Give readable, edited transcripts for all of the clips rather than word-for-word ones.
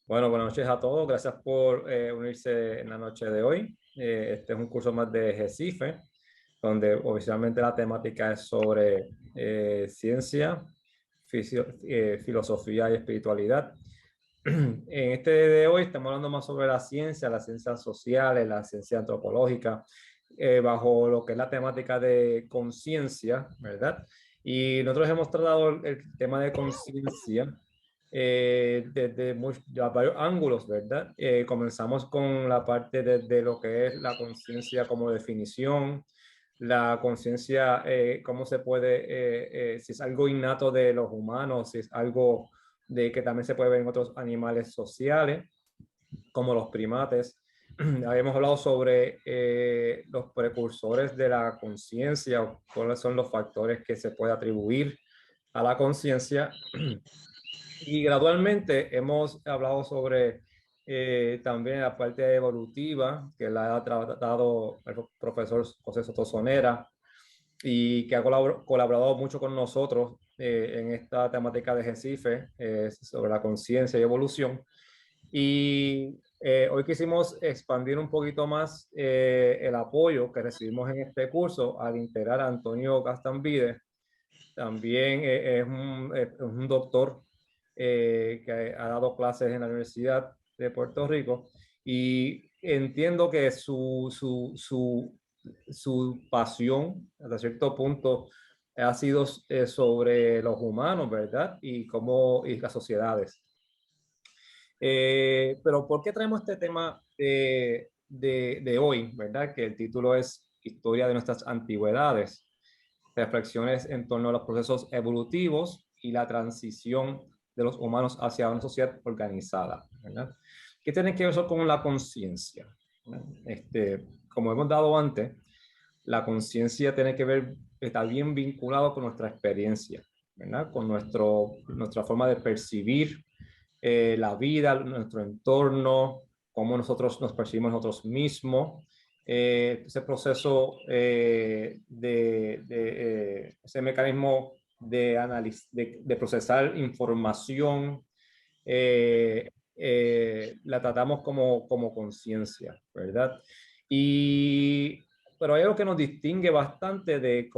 Bueno, buenas noches a todos. Gracias por unirse en la noche de hoy. Este es un curso más de GESIFE, donde oficialmente la temática es sobre ciencia, filosofía y espiritualidad. En este de hoy estamos hablando más sobre la ciencia, las ciencias sociales, la ciencia antropológica, bajo lo que es la temática de conciencia, ¿verdad? Y nosotros hemos tratado el tema de conciencia desde varios ángulos, ¿verdad? Comenzamos con la parte de lo que es la conciencia como definición, la conciencia, cómo se puede, si es algo innato de los humanos, si es algo de que también se puede ver en otros animales sociales, como los primates. Habíamos hablado sobre los precursores de la conciencia, cuáles son los factores que se puede atribuir a la conciencia. Y gradualmente hemos hablado sobre también la parte evolutiva, que la ha tratado el profesor José Soto Sonera y que ha colaborado mucho con nosotros en esta temática de GESIFE sobre la conciencia y evolución. Y hoy quisimos expandir un poquito más el apoyo que recibimos en este curso al integrar a Antonio Gastambide. También es un doctor que ha dado clases en la Universidad de Puerto Rico y entiendo que su pasión hasta cierto punto ha sido sobre los humanos, ¿verdad? Y las sociedades. Pero ¿por qué traemos este tema de hoy, ¿verdad? Que el título es Historia de nuestras antigüedades, reflexiones en torno a los procesos evolutivos y la transición de los humanos hacia una sociedad organizada, ¿verdad? ¿Qué tiene que ver eso con la conciencia? Como hemos dado antes, la conciencia tiene que ver, está bien vinculado con nuestra experiencia, ¿verdad? Con nuestra forma de percibir la vida, nuestro entorno, cómo nosotros nos percibimos nosotros mismos. Ese proceso ese mecanismo de procesar información, la tratamos como conciencia, ¿verdad? Y, pero hay algo que nos distingue bastante de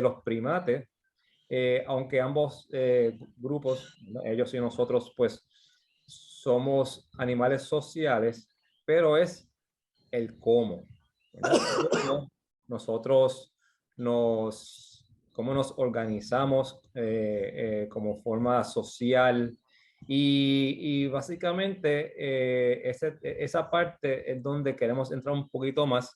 los primates, aunque ambos grupos, ¿no? Ellos y nosotros, pues somos animales sociales, pero es el cómo, ¿verdad? Cómo nosotros cómo nos organizamos como forma social y básicamente esa parte es donde queremos entrar un poquito más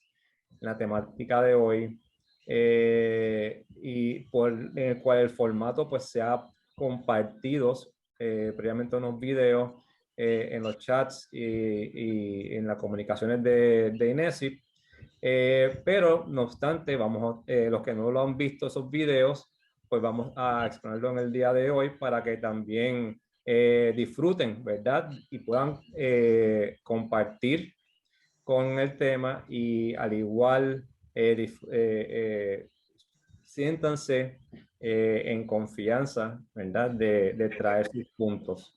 en la temática de hoy y en el cual el formato pues se ha compartido previamente unos videos en los chats y en las comunicaciones de INESIP. Pero no obstante, los que no lo han visto esos videos, pues vamos a exponerlo en el día de hoy para que también disfruten, ¿verdad? Y puedan compartir con el tema y al igual siéntanse en confianza, ¿verdad? De traer sus puntos.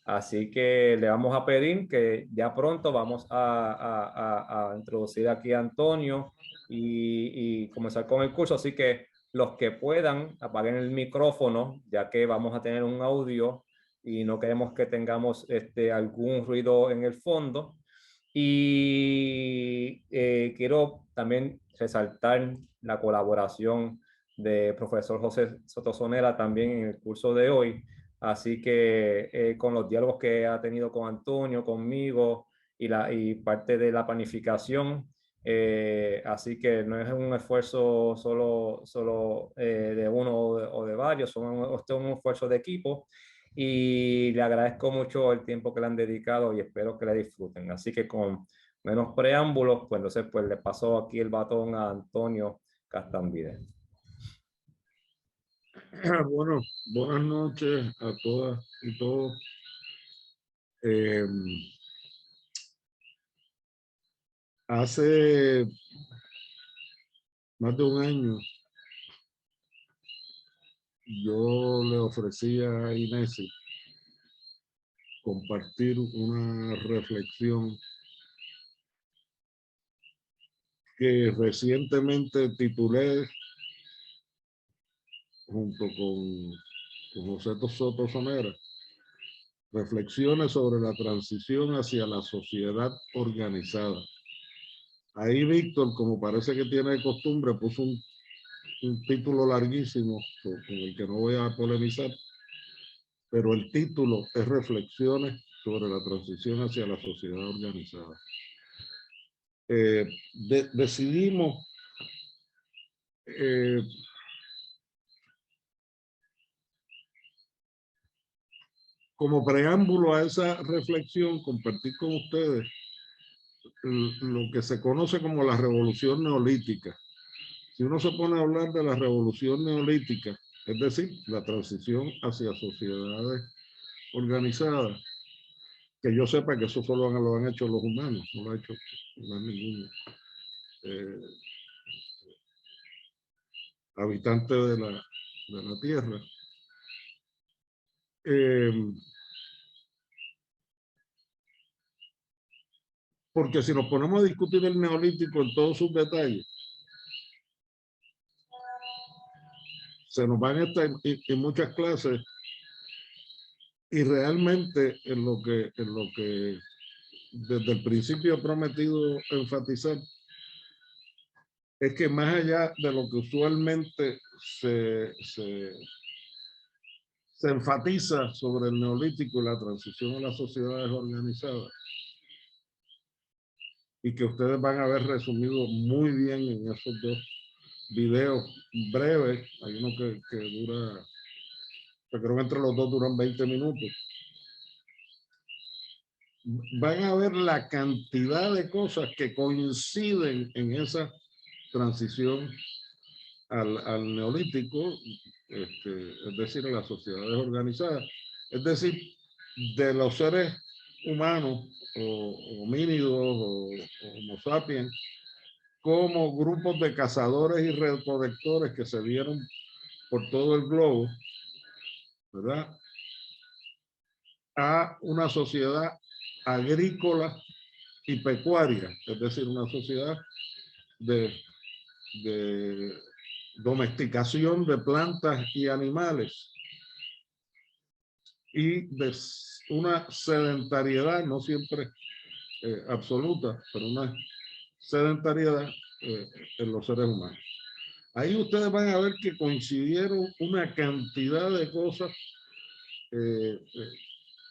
Así que le vamos a pedir que ya pronto vamos a introducir aquí a Antonio y comenzar con el curso. Así que los que puedan, apaguen el micrófono, ya que vamos a tener un audio y no queremos que tengamos algún ruido en el fondo. Y quiero también resaltar la colaboración de profesor José Sotosonera también en el curso de hoy. Así que con los diálogos que ha tenido con Antonio, conmigo y parte de la planificación, así que no es un esfuerzo solo de uno o de varios, esto es un esfuerzo de equipo y le agradezco mucho el tiempo que le han dedicado y espero que le disfruten. Así que con menos preámbulos, pues entonces pues le paso aquí el batón a Antonio Castambide. Bueno, buenas noches a todas y todos. Eh, Hace más de un año yo le ofrecí a Inés compartir una reflexión que recientemente titulé junto con José Soto Sonera, reflexiones sobre la transición hacia la sociedad organizada. Ahí Víctor, como parece que tiene de costumbre, puso un título larguísimo con el que no voy a polemizar, pero el título es Reflexiones sobre la transición hacia la sociedad organizada. Decidimos como preámbulo a esa reflexión compartir con ustedes lo que se conoce como la revolución neolítica. Si uno se pone a hablar de la revolución neolítica, es decir, la transición hacia sociedades organizadas, que yo sepa que eso solo lo han hecho los humanos, no lo ha hecho ningún habitante de la Tierra. Porque si nos ponemos a discutir el neolítico en todos sus detalles, se nos van a estar en muchas clases y realmente en lo que desde el principio he prometido enfatizar es que más allá de lo que usualmente se enfatiza sobre el neolítico y la transición a las sociedades organizadas, y que ustedes van a ver resumido muy bien en esos dos videos breves, hay uno que dura, yo creo que entre los dos duran 20 minutos, van a ver la cantidad de cosas que coinciden en esa transición al neolítico, es decir, a las sociedades organizadas, es decir, de los seres humanos o homínidos o homo sapiens, como grupos de cazadores y recolectores que se dieron por todo el globo, ¿verdad?, a una sociedad agrícola y pecuaria, es decir, una sociedad de domesticación de plantas y animales y de una sedentariedad, no siempre absoluta, pero una sedentariedad en los seres humanos. Ahí ustedes van a ver que coincidieron una cantidad de cosas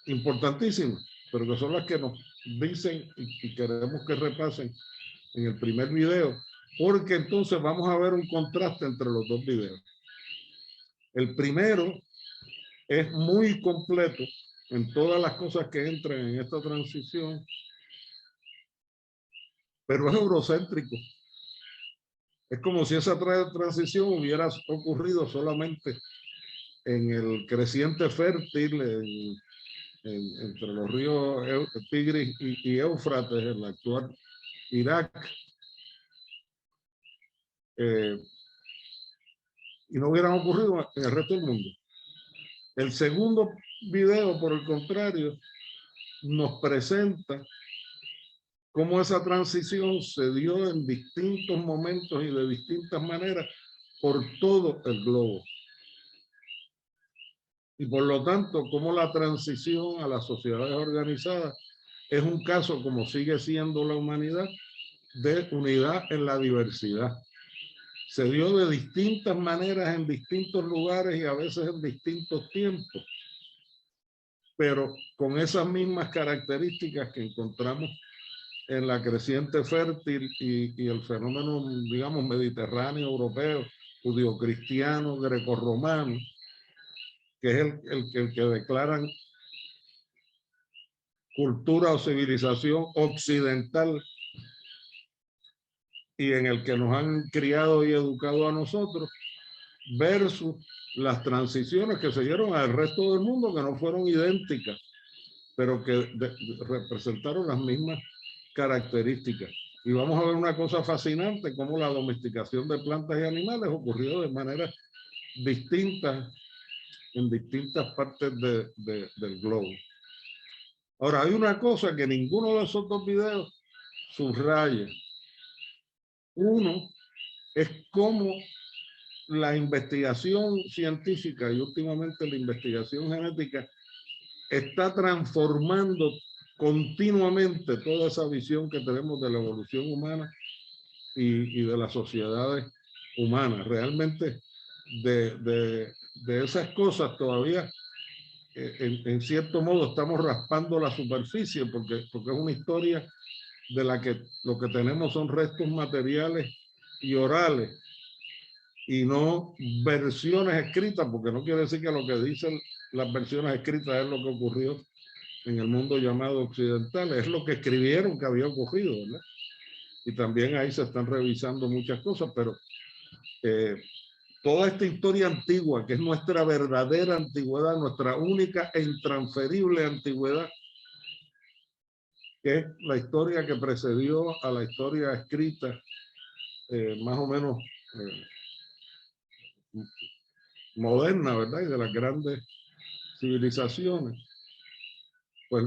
importantísimas, pero que son las que nos dicen y queremos que repasen en el primer video, porque entonces vamos a ver un contraste entre los dos videos. El primero es muy completo en todas las cosas que entran en esta transición, pero es eurocéntrico. Es como si esa transición hubiera ocurrido solamente en el creciente fértil entre los ríos Tigris y Éufrates, en la actual Irak, y no hubieran ocurrido en el resto del mundo. El segundo video, por el contrario, nos presenta cómo esa transición se dio en distintos momentos y de distintas maneras por todo el globo. Y por lo tanto, cómo la transición a las sociedades organizadas es un caso, como sigue siendo la humanidad, de unidad en la diversidad. Se dio de distintas maneras en distintos lugares y a veces en distintos tiempos, pero con esas mismas características que encontramos en la creciente fértil y el fenómeno, digamos, mediterráneo, europeo, judio-cristiano, grecorromano, que es el que declaran cultura o civilización occidental y en el que nos han criado y educado a nosotros, versus las transiciones que se dieron al resto del mundo, que no fueron idénticas, pero que representaron las mismas características. Y vamos a ver una cosa fascinante, cómo la domesticación de plantas y animales ocurrió de manera distinta en distintas partes del globo. Ahora, hay una cosa que ninguno de esos dos videos subraya. Uno es cómo la investigación científica y últimamente la investigación genética está transformando continuamente toda esa visión que tenemos de la evolución humana y de las sociedades humanas. Realmente de esas cosas todavía, en cierto modo, estamos raspando la superficie porque es una historia de la que lo que tenemos son restos materiales y orales y no versiones escritas, porque no quiere decir que lo que dicen las versiones escritas es lo que ocurrió en el mundo llamado occidental, es lo que escribieron que había ocurrido, ¿verdad? Y también ahí se están revisando muchas cosas, pero toda esta historia antigua, que es nuestra verdadera antigüedad, nuestra única e intransferible antigüedad, que es la historia que precedió a la historia escrita, más o menos moderna, ¿verdad? Y de las grandes civilizaciones. Pues,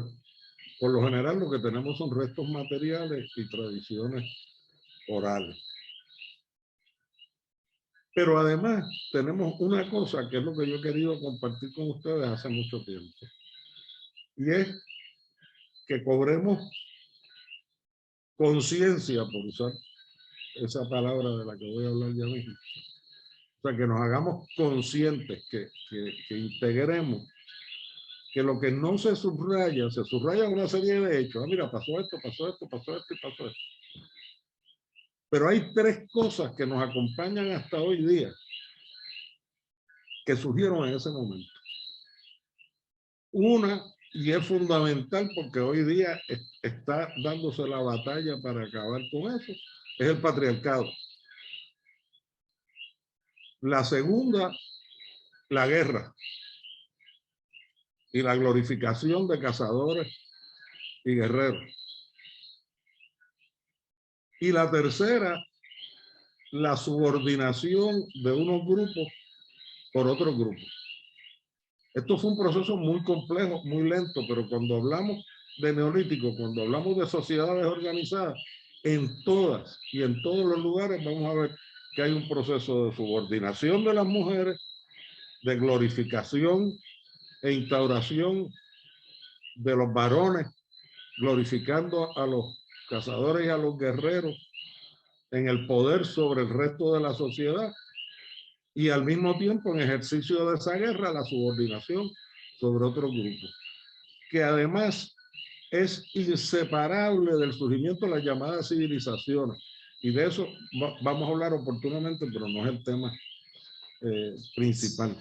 por lo general, lo que tenemos son restos materiales y tradiciones orales. Pero además, tenemos una cosa que es lo que yo he querido compartir con ustedes hace mucho tiempo. Y es que cobremos conciencia, por usar esa palabra de la que voy a hablar ya mismo. O sea, que nos hagamos conscientes, que integremos que lo que no se subraya una serie de hechos. Ah, mira, pasó esto, pasó esto, pasó esto y pasó esto. Pero hay tres cosas que nos acompañan hasta hoy día que surgieron en ese momento. Una, y es fundamental porque hoy día está dándose la batalla para acabar con eso, es el patriarcado. La segunda, la guerra y la glorificación de cazadores y guerreros. Y la tercera, la subordinación de unos grupos por otros grupos. Esto fue un proceso muy complejo, muy lento, pero cuando hablamos de neolítico, cuando hablamos de sociedades organizadas, en todas y en todos los lugares vamos a ver que hay un proceso de subordinación de las mujeres, de glorificación e instauración de los varones, glorificando a los cazadores y a los guerreros en el poder sobre el resto de la sociedad, y al mismo tiempo en ejercicio de esa guerra la subordinación sobre otro grupo, que además es inseparable del surgimiento de las llamadas civilizaciones, y de eso vamos a hablar oportunamente, pero no es el tema principal.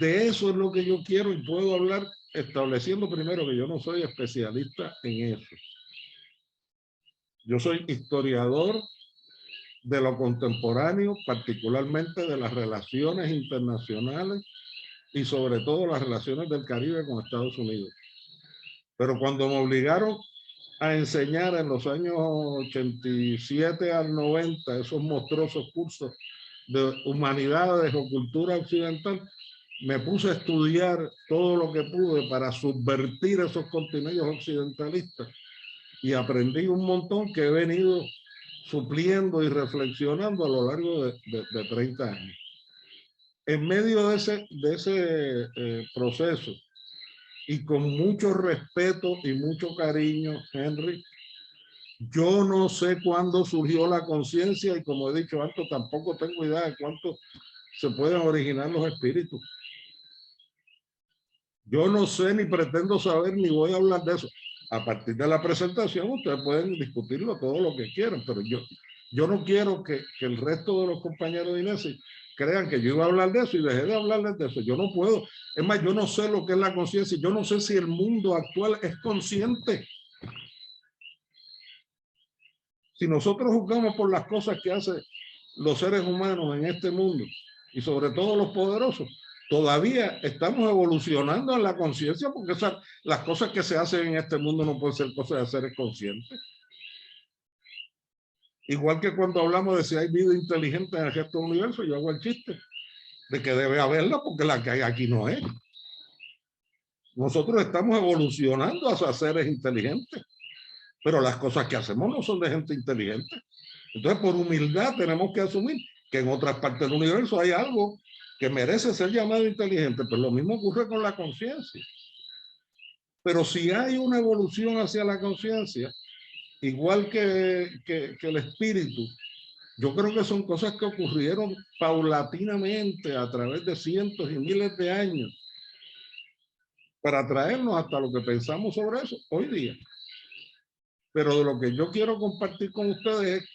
De eso es lo que yo quiero y puedo hablar, estableciendo primero que yo no soy especialista en eso. Yo soy historiador de lo contemporáneo, particularmente de las relaciones internacionales y sobre todo las relaciones del Caribe con Estados Unidos. Pero cuando me obligaron a enseñar en los años 87 al 90 esos monstruosos cursos de humanidades o cultura occidental, me puse a estudiar todo lo que pude para subvertir esos contenidos occidentalistas y aprendí un montón que he venido supliendo y reflexionando a lo largo de 30 años. En medio de ese proceso y con mucho respeto y mucho cariño, Henry, yo no sé cuándo surgió la conciencia y, como he dicho antes, tampoco tengo idea de cuánto se pueden originar los espíritus. Yo no sé ni pretendo saber ni voy a hablar de eso. A partir de la presentación ustedes pueden discutirlo todo lo que quieran, pero yo no quiero que el resto de los compañeros de INESI crean que yo iba a hablar de eso y dejé de hablarles de eso. Yo no puedo. Es más, yo no sé lo que es la conciencia. Yo no sé si el mundo actual es consciente. Si nosotros juzgamos por las cosas que hacen los seres humanos en este mundo y sobre todo los poderosos, todavía estamos evolucionando en la conciencia, porque las cosas que se hacen en este mundo no pueden ser cosas de seres conscientes. Igual que cuando hablamos de si hay vida inteligente en el resto del universo, yo hago el chiste de que debe haberla porque la que hay aquí no es. Nosotros estamos evolucionando hacia seres inteligentes, pero las cosas que hacemos no son de gente inteligente. Entonces, por humildad tenemos que asumir que en otras partes del universo hay algo que merece ser llamado inteligente, pero lo mismo ocurre con la conciencia. Pero si hay una evolución hacia la conciencia, igual que el espíritu, yo creo que son cosas que ocurrieron paulatinamente a través de cientos y miles de años para traernos hasta lo que pensamos sobre eso hoy día. Pero de lo que yo quiero compartir con ustedes es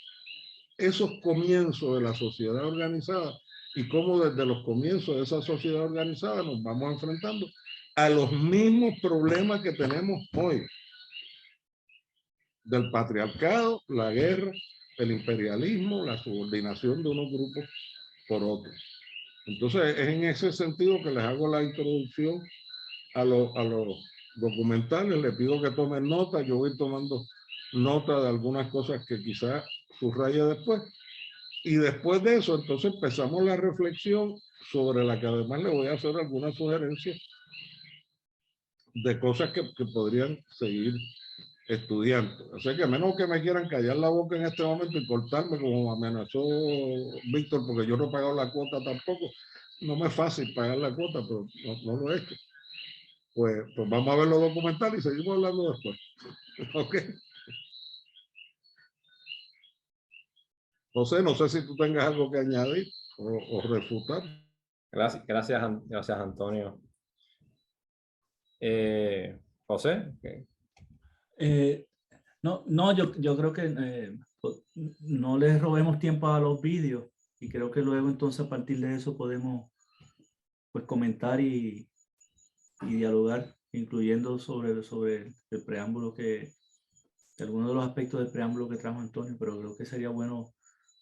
esos comienzos de la sociedad organizada y cómo desde los comienzos de esa sociedad organizada nos vamos enfrentando a los mismos problemas que tenemos hoy. Del patriarcado, la guerra, el imperialismo, la subordinación de unos grupos por otros. Entonces, es en ese sentido que les hago la introducción a los documentales. Les pido que tomen nota. Yo voy tomando nota de algunas cosas que quizás subraye después. Y después de eso, entonces empezamos la reflexión sobre la que además le voy a hacer algunas sugerencias de cosas que podrían seguir estudiando. Así que a menos que me quieran callar la boca en este momento y cortarme como amenazó Víctor, porque yo no he pagado la cuota tampoco. No me es fácil pagar la cuota, pero no lo he hecho. Pues vamos a ver los documentales y seguimos hablando después. ¿Ok? José, no sé si tú tengas algo que añadir o refutar. Gracias Antonio. José. No, yo creo que no les robemos tiempo a los vídeos y creo que luego entonces a partir de eso podemos pues comentar y dialogar, incluyendo sobre el preámbulo algunos de los aspectos del preámbulo que trajo Antonio, pero creo que sería bueno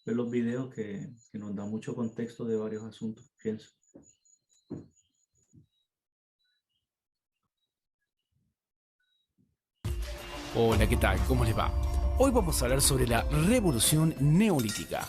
ver los videos que nos dan mucho contexto de varios asuntos, pienso. Hola, ¿qué tal? ¿Cómo les va? Hoy vamos a hablar sobre la revolución neolítica.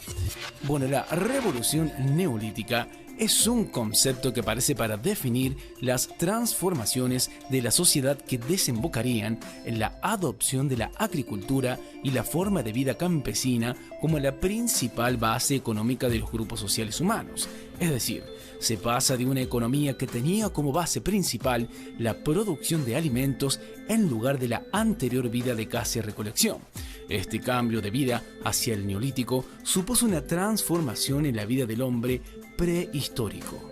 Bueno, la revolución neolítica es un concepto que aparece para definir las transformaciones de la sociedad que desembocarían en la adopción de la agricultura y la forma de vida campesina como la principal base económica de los grupos sociales humanos. Es decir, se pasa de una economía que tenía como base principal la producción de alimentos en lugar de la anterior vida de caza y recolección. Este cambio de vida hacia el neolítico supuso una transformación en la vida del hombre prehistórico.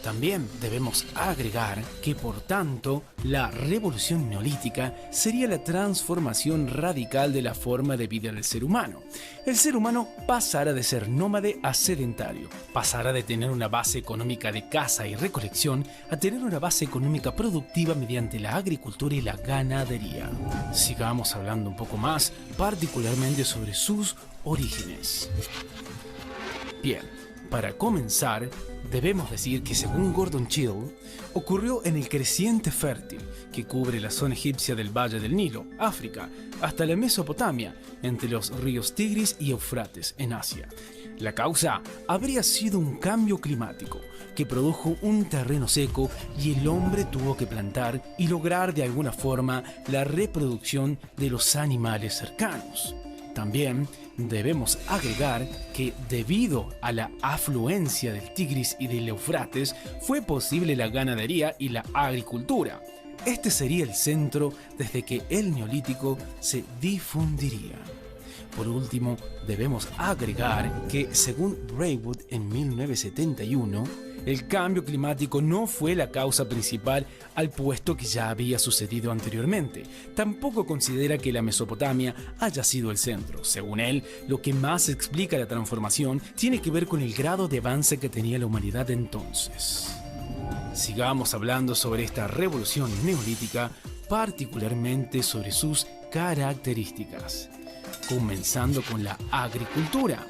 También debemos agregar que, por tanto, la revolución neolítica sería la transformación radical de la forma de vida del ser humano. El ser humano pasará de ser nómade a sedentario, pasará de tener una base económica de caza y recolección a tener una base económica productiva mediante la agricultura y la ganadería. Sigamos hablando un poco más, particularmente sobre sus orígenes. Bien, para comenzar, debemos decir que según Gordon Childe, ocurrió en el creciente fértil que cubre la zona egipcia del Valle del Nilo, África, hasta la Mesopotamia, entre los ríos Tigris y Éufrates, en Asia. La causa habría sido un cambio climático que produjo un terreno seco y el hombre tuvo que plantar y lograr de alguna forma la reproducción de los animales cercanos. También debemos agregar que debido a la afluencia del Tigris y del Éufrates fue posible la ganadería y la agricultura. Este sería el centro desde que el neolítico se difundiría. Por último, debemos agregar que según Braidwood en 1971, el cambio climático no fue la causa principal al puesto que ya había sucedido anteriormente. Tampoco considera que la Mesopotamia haya sido el centro. Según él, lo que más explica la transformación tiene que ver con el grado de avance que tenía la humanidad entonces. Sigamos hablando sobre esta revolución neolítica, particularmente sobre sus características. Comenzando con la agricultura.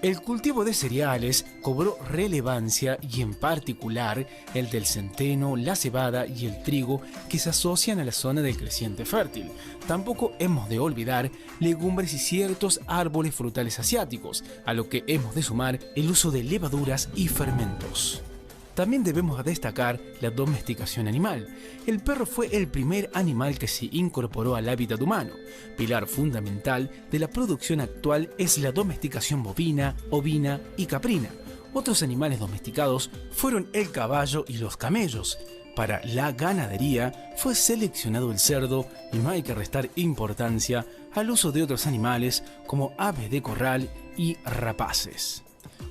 El cultivo de cereales cobró relevancia y en particular el del centeno, la cebada y el trigo que se asocian a la zona del creciente fértil. Tampoco hemos de olvidar legumbres y ciertos árboles frutales asiáticos, a lo que hemos de sumar el uso de levaduras y fermentos. También debemos destacar la domesticación animal. El perro fue el primer animal que se incorporó al hábitat humano. Pilar fundamental de la producción actual es la domesticación bovina, ovina y caprina. Otros animales domesticados fueron el caballo y los camellos. Para la ganadería fue seleccionado el cerdo y no hay que restar importancia al uso de otros animales como aves de corral y rapaces.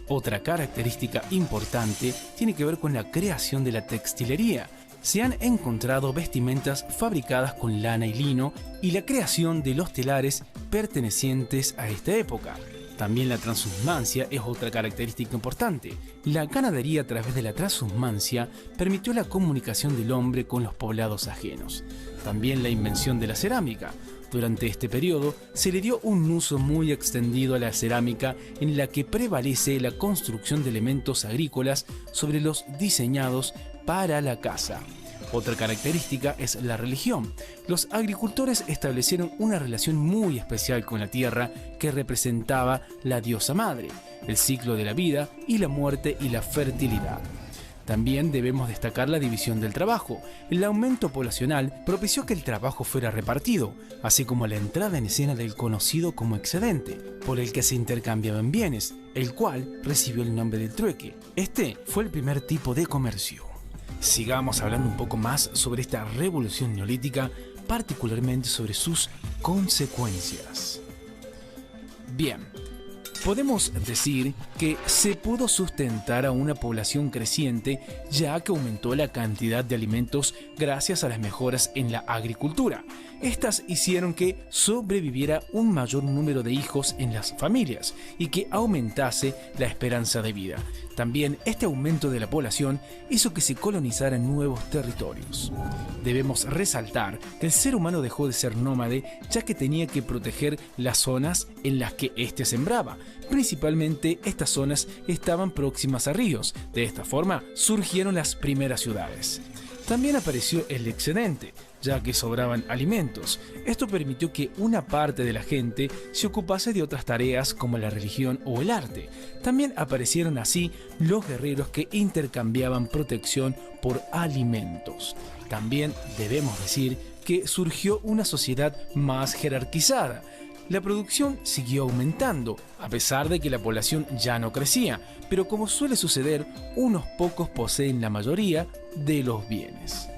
Otra característica importante tiene que ver con la creación de la textilería. Se han encontrado vestimentas fabricadas con lana y lino y la creación de los telares pertenecientes a esta época. También la transhumancia es otra característica importante. La ganadería a través de la transhumancia permitió la comunicación del hombre con los poblados ajenos. También la invención de la cerámica. Durante este periodo se le dio un uso muy extendido a la cerámica en la que prevalece la construcción de elementos agrícolas sobre los diseñados para la caza. Otra característica es la religión. Los agricultores establecieron una relación muy especial con la tierra que representaba la diosa madre, el ciclo de la vida y la muerte y la fertilidad. También debemos destacar la división del trabajo. El aumento poblacional propició que el trabajo fuera repartido, así como la entrada en escena del conocido como excedente, por el que se intercambiaban bienes, el cual recibió el nombre del trueque. Este fue el primer tipo de comercio. Sigamos hablando un poco más sobre esta revolución neolítica, particularmente sobre sus consecuencias. Bien, podemos decir que se pudo sustentar a una población creciente ya que aumentó la cantidad de alimentos gracias a las mejoras en la agricultura. Estas hicieron que sobreviviera un mayor número de hijos en las familias y que aumentase la esperanza de vida. También este aumento de la población hizo que se colonizaran nuevos territorios. Debemos resaltar que el ser humano dejó de ser nómade ya que tenía que proteger las zonas en las que éste sembraba. Principalmente estas zonas estaban próximas a ríos. De esta forma surgieron las primeras ciudades. También apareció el excedente, ya que sobraban alimentos. Esto permitió que una parte de la gente se ocupase de otras tareas como la religión o el arte. También aparecieron así los guerreros que intercambiaban protección por alimentos. También debemos decir que surgió una sociedad más jerarquizada. La producción siguió aumentando, a pesar de que la población ya no crecía, pero como suele suceder, unos pocos poseen la mayoría de los bienes.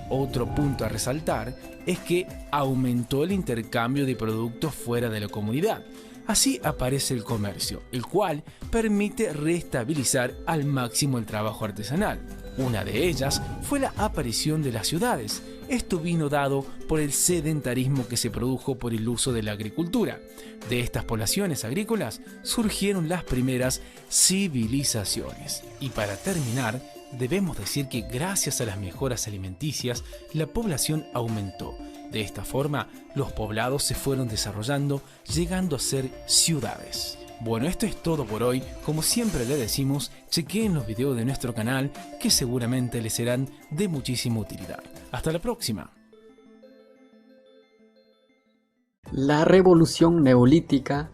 Otro punto a resaltar es que aumentó el intercambio de productos fuera de la comunidad. Así aparece el comercio, el cual permite reestabilizar al máximo el trabajo artesanal. Una de ellas fue la aparición de las ciudades. Esto vino dado por el sedentarismo que se produjo por el uso de la agricultura. De estas poblaciones agrícolas surgieron las primeras civilizaciones. Y para terminar, debemos decir que gracias a las mejoras alimenticias, la población aumentó. De esta forma, los poblados se fueron desarrollando, llegando a ser ciudades. Bueno, esto es todo por hoy. Como siempre le decimos, chequeen los videos de nuestro canal que seguramente les serán de muchísima utilidad. Hasta la próxima. La revolución neolítica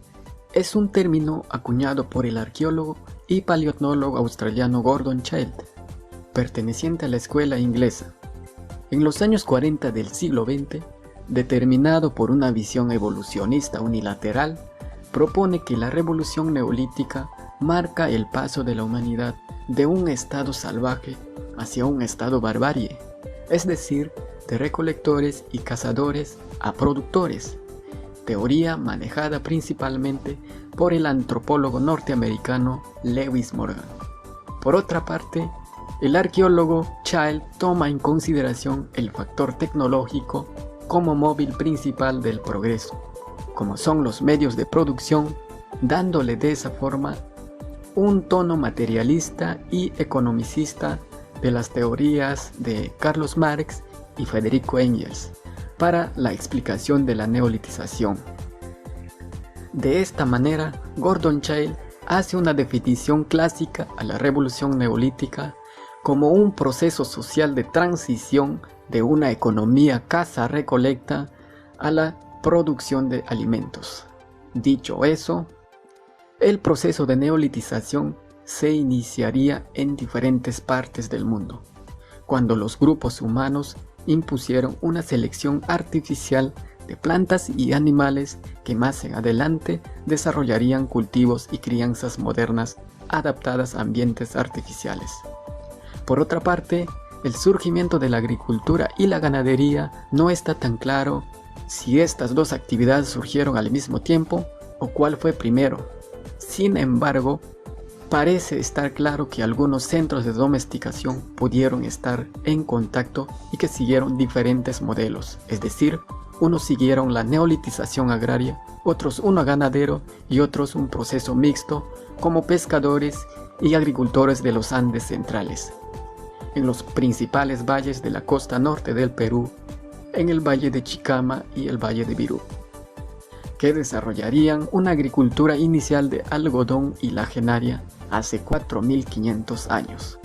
es un término acuñado por el arqueólogo y paleontólogo australiano Gordon Childe, perteneciente a la escuela inglesa. En los años 40 del siglo XX, determinado por una visión evolucionista unilateral, propone que la revolución neolítica marca el paso de la humanidad de un estado salvaje hacia un estado barbarie, es decir, de recolectores y cazadores a productores, teoría manejada principalmente por el antropólogo norteamericano Lewis Morgan. Por otra parte, el arqueólogo Childe toma en consideración el factor tecnológico como móvil principal del progreso, como son los medios de producción, dándole de esa forma un tono materialista y economicista de las teorías de Carlos Marx y Federico Engels para la explicación de la neolitización. De esta manera, Gordon Childe hace una definición clásica a la revolución neolítica como un proceso social de transición de una economía caza-recolecta a la producción de alimentos. Dicho eso, el proceso de neolitización se iniciaría en diferentes partes del mundo, cuando los grupos humanos impusieron una selección artificial de plantas y animales que más en adelante desarrollarían cultivos y crianzas modernas adaptadas a ambientes artificiales. Por otra parte, el surgimiento de la agricultura y la ganadería no está tan claro si estas dos actividades surgieron al mismo tiempo o cuál fue primero. Sin embargo, parece estar claro que algunos centros de domesticación pudieron estar en contacto y que siguieron diferentes modelos, es decir, unos siguieron la neolitización agraria, otros uno ganadero y otros un proceso mixto como pescadores y agricultores de los Andes centrales. En los principales valles de la costa norte del Perú, en el valle de Chicama y el valle de Virú, que desarrollarían una agricultura inicial de algodón y lagenaria hace 4.500 años.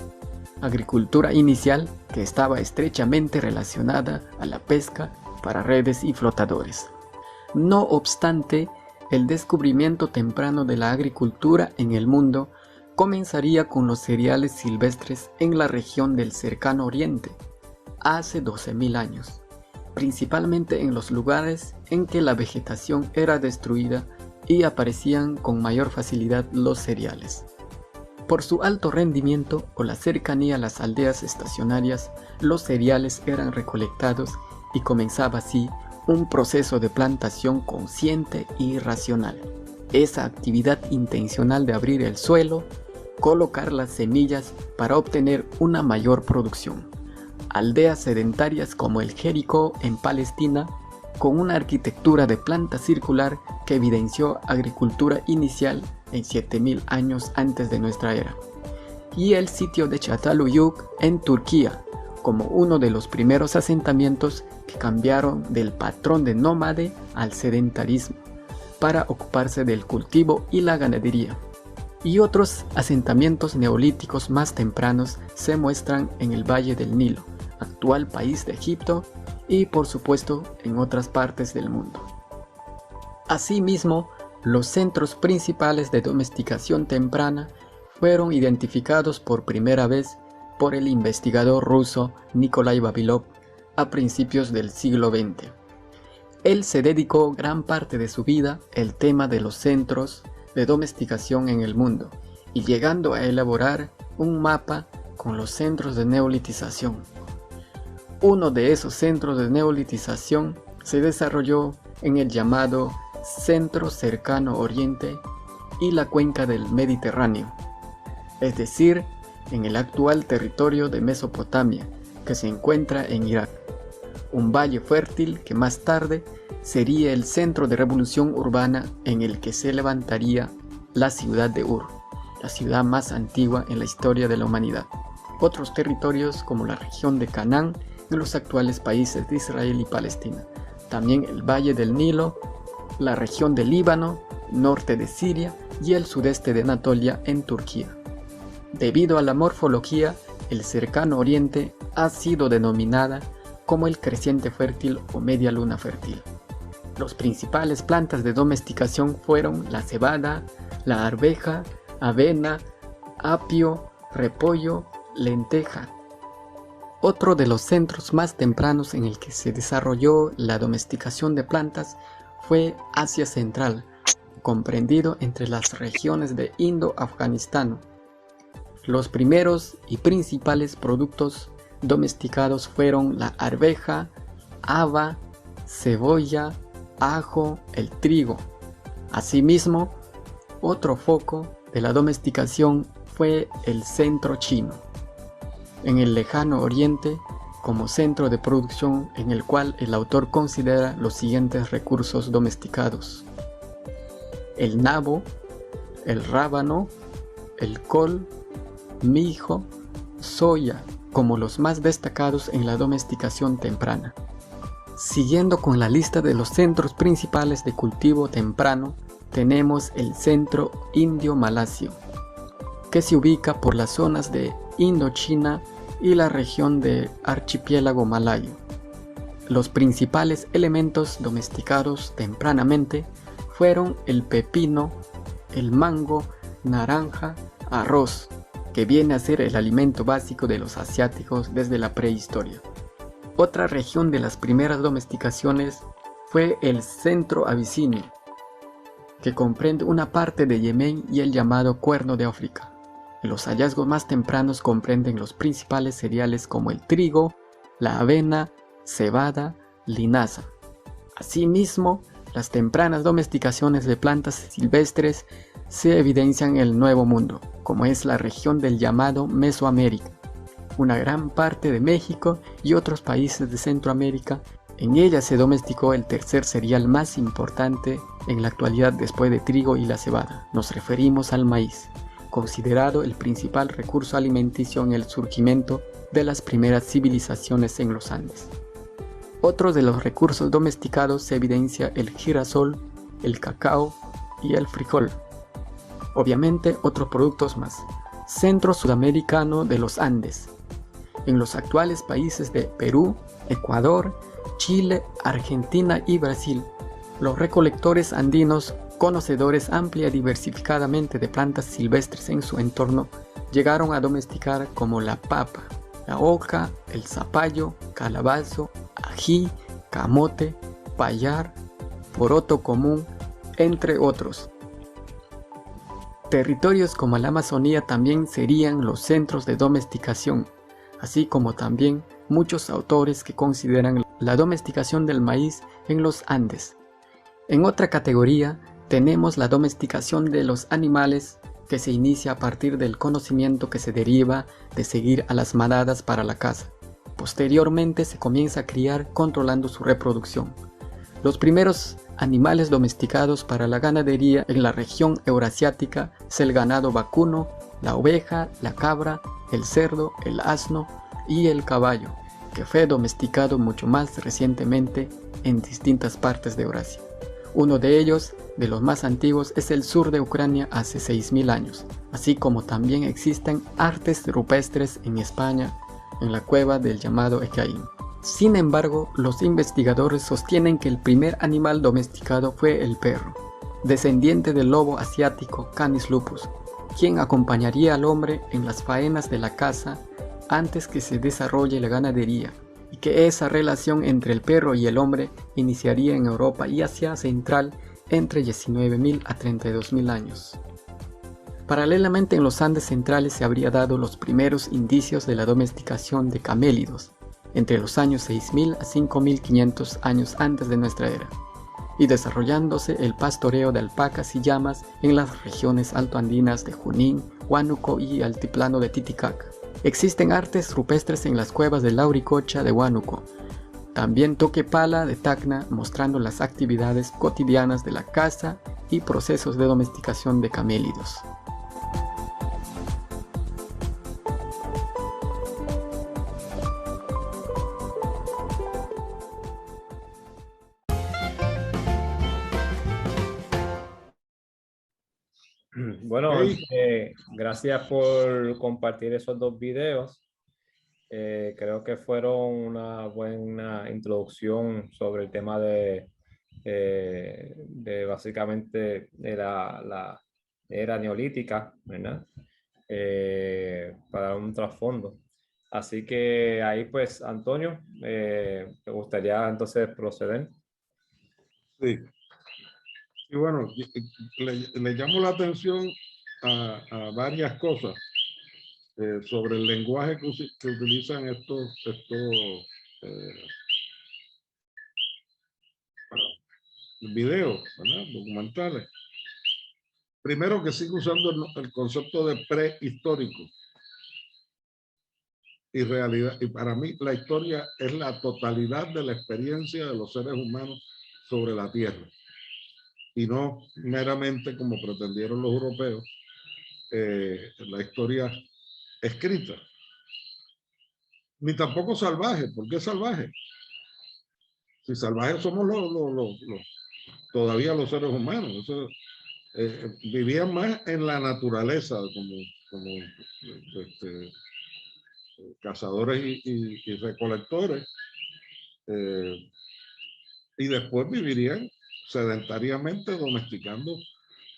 Agricultura inicial que estaba estrechamente relacionada a la pesca para redes y flotadores. No obstante, el descubrimiento temprano de la agricultura en el mundo comenzaría con los cereales silvestres en la región del Cercano Oriente, hace 12.000 años, principalmente en los lugares en que la vegetación era destruida y aparecían con mayor facilidad los cereales. Por su alto rendimiento o la cercanía a las aldeas estacionarias, los cereales eran recolectados y comenzaba así un proceso de plantación consciente y racional. Esa actividad intencional de abrir el suelo, colocar las semillas para obtener una mayor producción. Aldeas sedentarias como el Jericó en Palestina, con una arquitectura de planta circular que evidenció agricultura inicial en 7.000 años antes de nuestra era. Y el sitio de Çatalhöyük en Turquía, como uno de los primeros asentamientos que cambiaron del patrón de nómade al sedentarismo para ocuparse del cultivo y la ganadería. Y otros asentamientos neolíticos más tempranos se muestran en el Valle del Nilo, actual país de Egipto, y por supuesto en otras partes del mundo. Asimismo, los centros principales de domesticación temprana fueron identificados por primera vez por el investigador ruso Nikolai Vavilov a principios del siglo XX. Él se dedicó gran parte de su vida al tema de los centros de domesticación en el mundo y llegando a elaborar un mapa con los centros de neolitización. Uno de esos centros de neolitización se desarrolló en el llamado Centro Cercano Oriente y la cuenca del Mediterráneo, es decir, en el actual territorio de Mesopotamia, que se encuentra en Irak, un valle fértil que más tarde sería el centro de revolución urbana en el que se levantaría la ciudad de Ur, la ciudad más antigua en la historia de la humanidad. Otros territorios como la región de Canaán en los actuales países de Israel y Palestina, también el Valle del Nilo, la región del Líbano, norte de Siria y el sudeste de Anatolia en Turquía. Debido a la morfología, el Cercano Oriente ha sido denominada como el creciente fértil o media luna fértil. Las principales plantas de domesticación fueron la cebada, la arveja, avena, apio, repollo, lenteja. Otro de los centros más tempranos en el que se desarrolló la domesticación de plantas fue Asia Central, comprendido entre las regiones de Indo-Afganistán. Los primeros y principales productos domesticados fueron la arveja, haba, cebolla, ajo, el trigo. Asimismo, otro foco de la domesticación fue el centro chino, en el lejano oriente, como centro de producción en el cual el autor considera los siguientes recursos domesticados: el nabo, el rábano, el col, mijo, soya, como los más destacados en la domesticación temprana. Siguiendo con la lista de los centros principales de cultivo temprano, tenemos el centro indio-malasio, que se ubica por las zonas de Indochina y la región del archipiélago malayo. Los principales elementos domesticados tempranamente fueron el pepino, el mango, naranja, arroz, que viene a ser el alimento básico de los asiáticos desde la prehistoria. Otra región de las primeras domesticaciones fue el centro abisinio, que comprende una parte de Yemen y el llamado Cuerno de África. Los hallazgos más tempranos comprenden los principales cereales como el trigo, la avena, cebada, linaza. Asimismo, las tempranas domesticaciones de plantas silvestres se evidencian en el Nuevo Mundo, como es la región del llamado Mesoamérica, una gran parte de México y otros países de Centroamérica. En ella se domesticó el tercer cereal más importante en la actualidad después de trigo y la cebada. Nos referimos al maíz, considerado el principal recurso alimenticio en el surgimiento de las primeras civilizaciones en los Andes. Otro de los recursos domesticados se evidencia el girasol, el cacao y el frijol. Obviamente otros productos más. Centro sudamericano de los Andes. En los actuales países de Perú, Ecuador, Chile, Argentina y Brasil, los recolectores andinos, conocedores amplia y diversificadamente de plantas silvestres en su entorno, llegaron a domesticar como la papa, la oca, el zapallo, calabazo, ají, camote, payar, poroto común, entre otros. Territorios como la Amazonía también serían los centros de domesticación, así como también muchos autores que consideran la domesticación del maíz en los Andes. En otra categoría tenemos la domesticación de los animales, que se inicia a partir del conocimiento que se deriva de seguir a las manadas para la caza. Posteriormente se comienza a criar controlando su reproducción. Los primeros animales domesticados para la ganadería en la región eurasiática es el ganado vacuno, la oveja, la cabra, el cerdo, el asno y el caballo, que fue domesticado mucho más recientemente en distintas partes de Eurasia. Uno de ellos, de los más antiguos, es el sur de Ucrania hace 6.000 años, así como también existen artes rupestres en España, en la cueva del llamado Ecaín. Sin embargo, los investigadores sostienen que el primer animal domesticado fue el perro, descendiente del lobo asiático Canis lupus, quien acompañaría al hombre en las faenas de la caza antes que se desarrolle la ganadería, y que esa relación entre el perro y el hombre iniciaría en Europa y Asia Central entre 19.000 a 32.000 años. Paralelamente en los Andes centrales se habría dado los primeros indicios de la domesticación de camélidos, entre los años 6.000 a 5.500 años antes de nuestra era, y desarrollándose el pastoreo de alpacas y llamas en las regiones altoandinas de Junín, Huánuco y altiplano de Titicaca. Existen artes rupestres en las cuevas de Lauricocha de Huánuco, también Toquepala de Tacna, mostrando las actividades cotidianas de la caza y procesos de domesticación de camélidos. Bueno, gracias por compartir esos dos videos. Creo que fueron una buena introducción sobre el tema de básicamente de la era neolítica, ¿verdad? Para un trasfondo. Así que ahí pues, Antonio, me gustaría entonces proceder. Sí. Y bueno, le llamo la atención a varias cosas sobre el lenguaje que utilizan estos videos, ¿verdad? Documentales. Primero, que sigue usando el concepto de prehistórico y realidad. Y para mí la historia es la totalidad de la experiencia de los seres humanos sobre la Tierra. Y no meramente, como pretendieron los europeos, la historia escrita. Ni tampoco salvaje. ¿Por qué salvaje? Si salvajes somos todavía los seres humanos. Eso, vivían más en la naturaleza, como cazadores y recolectores. Y después vivirían sedentariamente domesticando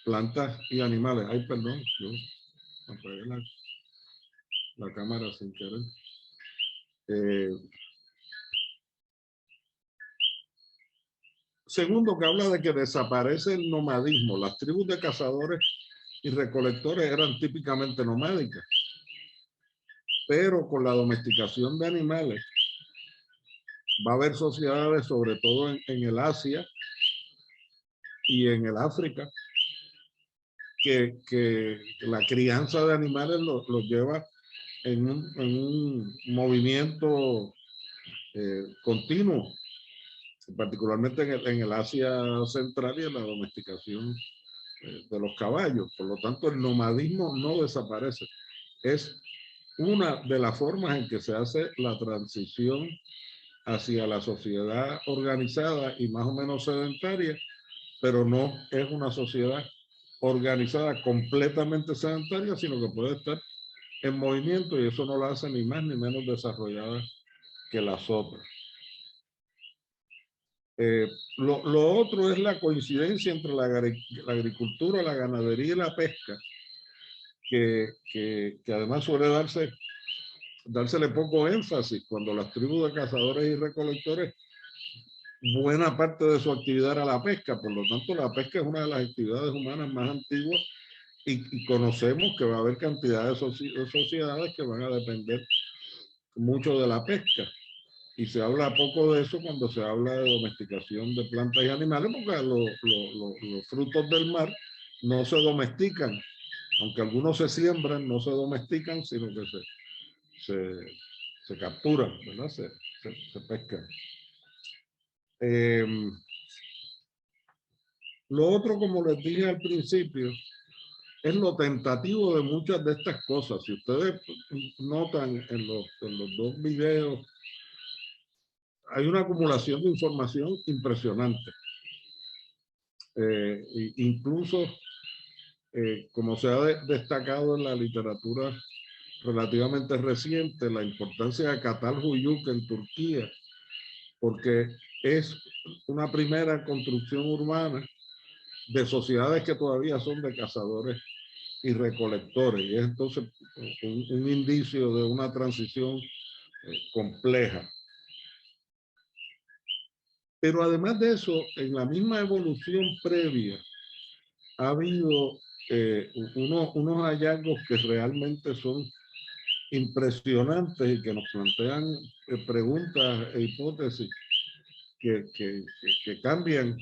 plantas y animales. Ay, perdón, yo apagué la cámara sin querer. Segundo, que habla de que desaparece el nomadismo. Las tribus de cazadores y recolectores eran típicamente nomádicas, pero con la domesticación de animales va a haber sociedades, sobre todo en el Asia y en el África, que la crianza de animales los lleva en un movimiento continuo, particularmente en el Asia central y en la domesticación de los caballos. Por lo tanto, el nomadismo no desaparece. Es una de las formas en que se hace la transición hacia la sociedad organizada y más o menos sedentaria, pero no es una sociedad organizada completamente sedentaria, sino que puede estar en movimiento, y eso no la hace ni más ni menos desarrollada que las otras. Lo otro es la coincidencia entre la agricultura, la ganadería y la pesca, que además suele dársele poco énfasis cuando las tribus de cazadores y recolectores, buena parte de su actividad era la pesca. Por lo tanto, la pesca es una de las actividades humanas más antiguas, y conocemos que va a haber cantidad de sociedades que van a depender mucho de la pesca. Y se habla poco de eso cuando se habla de domesticación de plantas y animales, porque los frutos del mar no se domestican. Aunque algunos se siembran, no se domestican, sino que se capturan, ¿verdad? Se pescan. Lo otro, como les dije al principio, es lo tentativo de muchas de estas cosas. Si ustedes notan en los dos videos, hay una acumulación de información impresionante. Incluso, como se ha destacado en la literatura relativamente reciente, la importancia de Catalhuyuk en Turquía, porque es una primera construcción urbana de sociedades que todavía son de cazadores y recolectores, y es entonces un indicio de una transición compleja. Pero además de eso, en la misma evolución previa ha habido unos hallazgos que realmente son impresionantes y que nos plantean preguntas e hipótesis que cambian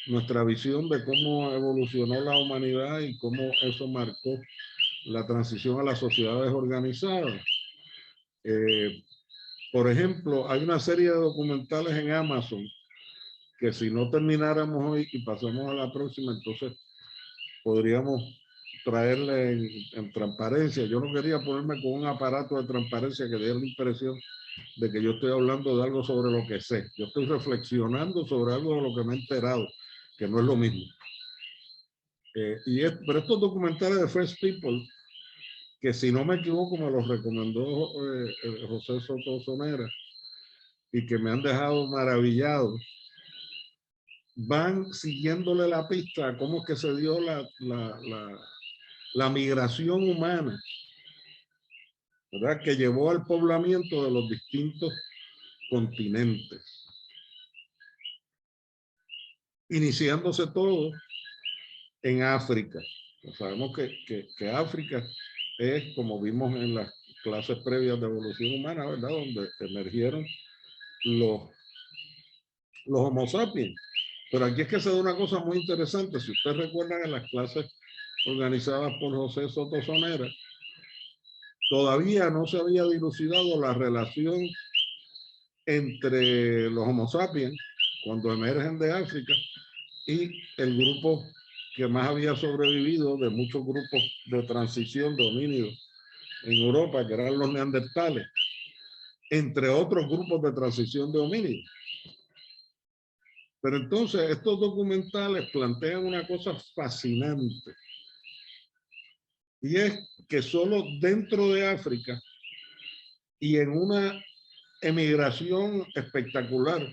nuestra visión de cómo evolucionó la humanidad y cómo eso marcó la transición a las sociedades organizadas. Por ejemplo, hay una serie de documentales en Amazon que, si no termináramos hoy y pasamos a la próxima, entonces podríamos traerle en transparencia. Yo no quería ponerme con un aparato de transparencia que dé la impresión de que yo estoy hablando de algo sobre lo que sé. Yo estoy reflexionando sobre algo de lo que me he enterado, que no es lo mismo. Pero estos documentales de First People, que si no me equivoco me los recomendó José Soto Sonera, y que me han dejado maravillado, van siguiéndole la pista a cómo es que se dio la migración humana, ¿verdad?, que llevó al poblamiento de los distintos continentes, iniciándose todo en África. Sabemos que África es, como vimos en las clases previas de evolución humana, ¿verdad?, donde emergieron los Homo sapiens. Pero aquí es que se da una cosa muy interesante. Si ustedes recuerdan, en las clases organizadas por José Soto Sonera, todavía no se había dilucidado la relación entre los Homo sapiens, cuando emergen de África, y el grupo que más había sobrevivido de muchos grupos de transición de homínidos en Europa, que eran los neandertales, entre otros grupos de transición de homínidos. Pero entonces estos documentales plantean una cosa fascinante, y es que solo dentro de África, y en una emigración espectacular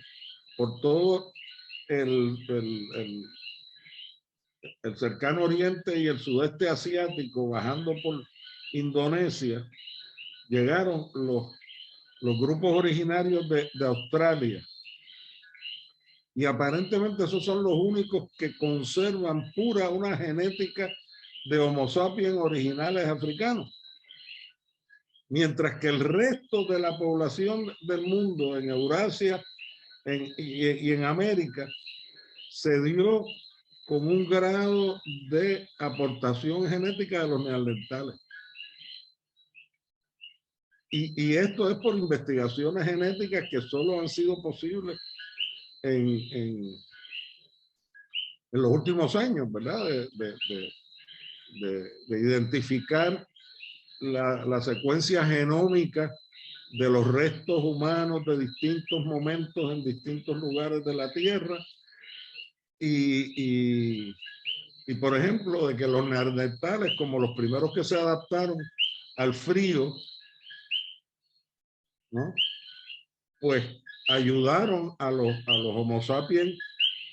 por todo el cercano oriente y el sudeste asiático, bajando Indonesia, llegaron los grupos originarios de Australia. Y aparentemente esos son los únicos que conservan pura una genética de Homo sapiens originales africanos. Mientras que el resto de la población del mundo, en Eurasia y en América, se dio con un grado de aportación genética de los neandertales. Y esto es por investigaciones genéticas que solo han sido posibles en los últimos años, ¿verdad? De identificar la secuencia genómica de los restos humanos de distintos momentos en distintos lugares de la Tierra y por ejemplo, de que los neandertales, como los primeros que se adaptaron al frío, ¿no? Pues ayudaron a los Homo sapiens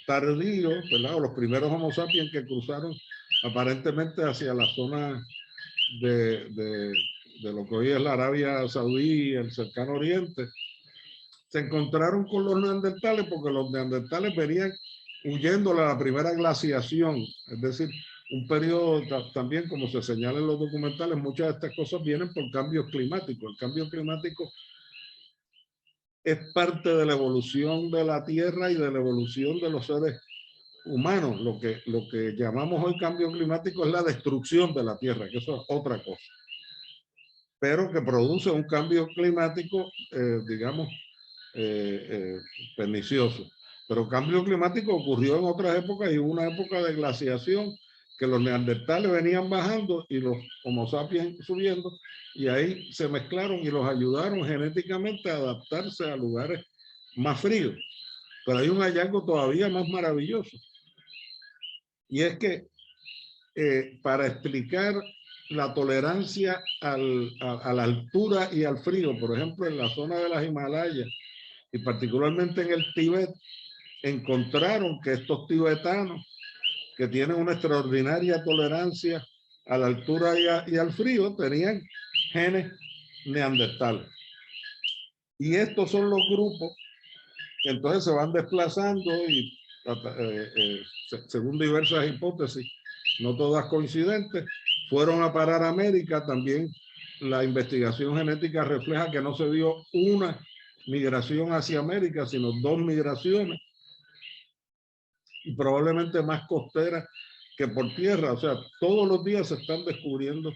tardíos, ¿verdad? O los primeros Homo sapiens que cruzaron aparentemente hacia la zona de lo que hoy es la Arabia Saudí, el cercano oriente, se encontraron con los neandertales porque los neandertales venían huyendo de la primera glaciación, es decir, un periodo también, como se señala en los documentales, muchas de estas cosas vienen por cambios climáticos. El cambio climático es parte de la evolución de la Tierra y de la evolución de los seres humanos. Lo que llamamos hoy cambio climático es la destrucción de la Tierra, que eso es otra cosa. Pero que produce un cambio climático, digamos, pernicioso. Pero cambio climático ocurrió en otras épocas y hubo una época de glaciación que los neandertales venían bajando y los Homo sapiens subiendo, y ahí se mezclaron y los ayudaron genéticamente a adaptarse a lugares más fríos. Pero hay un hallazgo todavía más maravilloso, y es que para explicar la tolerancia a la altura y al frío, por ejemplo, en la zona de las Himalayas, y particularmente en el Tíbet, encontraron que estos tibetanos, que tienen una extraordinaria tolerancia a la altura y al frío, tenían genes neandertales. Y estos son los grupos que entonces se van desplazando y según diversas hipótesis, no todas coincidentes, fueron a parar a América. También la investigación genética refleja que no se dio una migración hacia América, sino dos migraciones, y probablemente más costeras que por tierra. O sea, todos los días se están descubriendo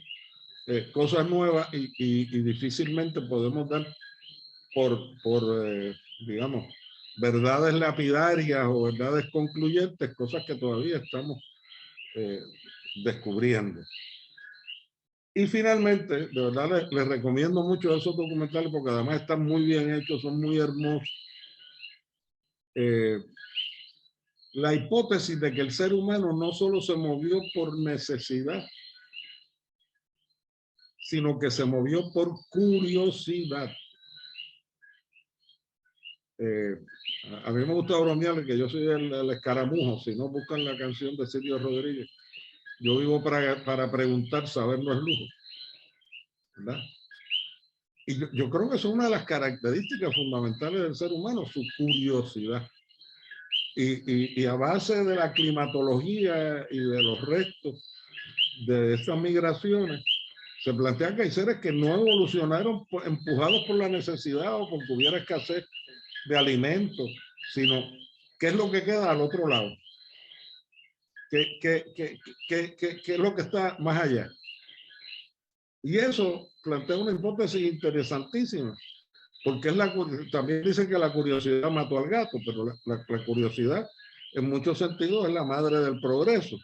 cosas nuevas y difícilmente podemos dar digamos, verdades lapidarias o verdades concluyentes, cosas que todavía estamos descubriendo. Y finalmente, de verdad les recomiendo mucho esos documentales porque además están muy bien hechos, son muy hermosos. La hipótesis de que el ser humano no solo se movió por necesidad, sino que se movió por curiosidad. A mí me gusta bromear que yo soy el escaramujo. Si no buscan la canción de Silvio Rodríguez, yo vivo para preguntar, saber no es lujo, ¿verdad? Y yo creo que es una de las características fundamentales del ser humano, su curiosidad. Y a base de la climatología y de los restos de estas migraciones, se plantea que hay seres que no evolucionaron empujados por la necesidad o porque hubiera escasez de alimentos, sino qué es lo que queda al otro lado, qué es lo que está más allá. Y eso plantea una hipótesis interesantísima, porque es también dicen que la curiosidad mató al gato, pero la curiosidad en muchos sentidos es la madre del progreso.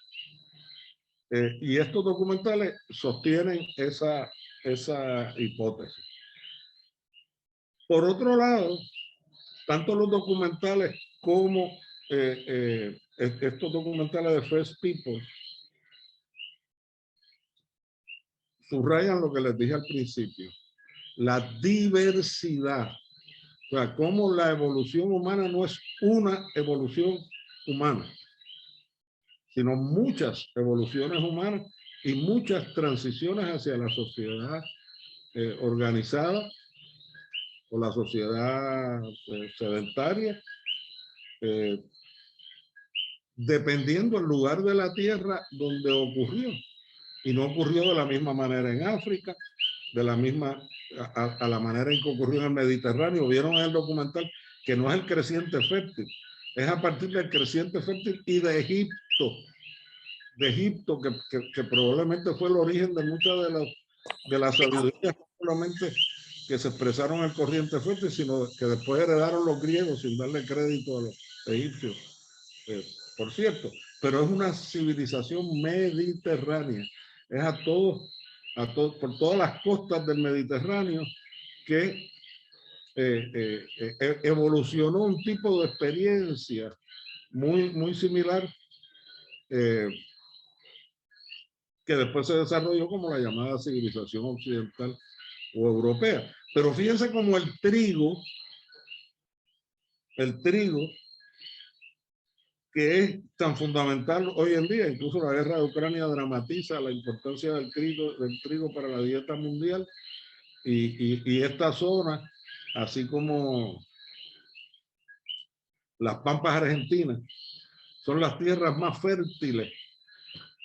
Y estos documentales sostienen esa hipótesis. Por otro lado, tanto los documentales como estos documentales de First People subrayan lo que les dije al principio, la diversidad. O sea, cómo la evolución humana no es una evolución humana, sino muchas evoluciones humanas y muchas transiciones hacia la sociedad organizada o la sociedad sedentaria, dependiendo del lugar de la tierra donde ocurrió. Y no ocurrió de la misma manera en África, de la misma a la manera en que ocurrió en el Mediterráneo. Vieron en el documental que no es el creciente fértil, es a partir del creciente fértil y de Egipto, que probablemente fue el origen de muchas de las sabidurías, no solamente que se expresaron en el corriente fértil, sino que después heredaron los griegos sin darle crédito a los egipcios, por cierto. Pero es una civilización mediterránea, es por todas las costas del Mediterráneo que evolucionó un tipo de experiencia muy similar, que después se desarrolló como la llamada civilización occidental o europea. Pero fíjense cómo el trigo, que es tan fundamental hoy en día, incluso la guerra de Ucrania dramatiza la importancia del trigo para la dieta mundial, y esta zona, así como las pampas argentinas, son las tierras más fértiles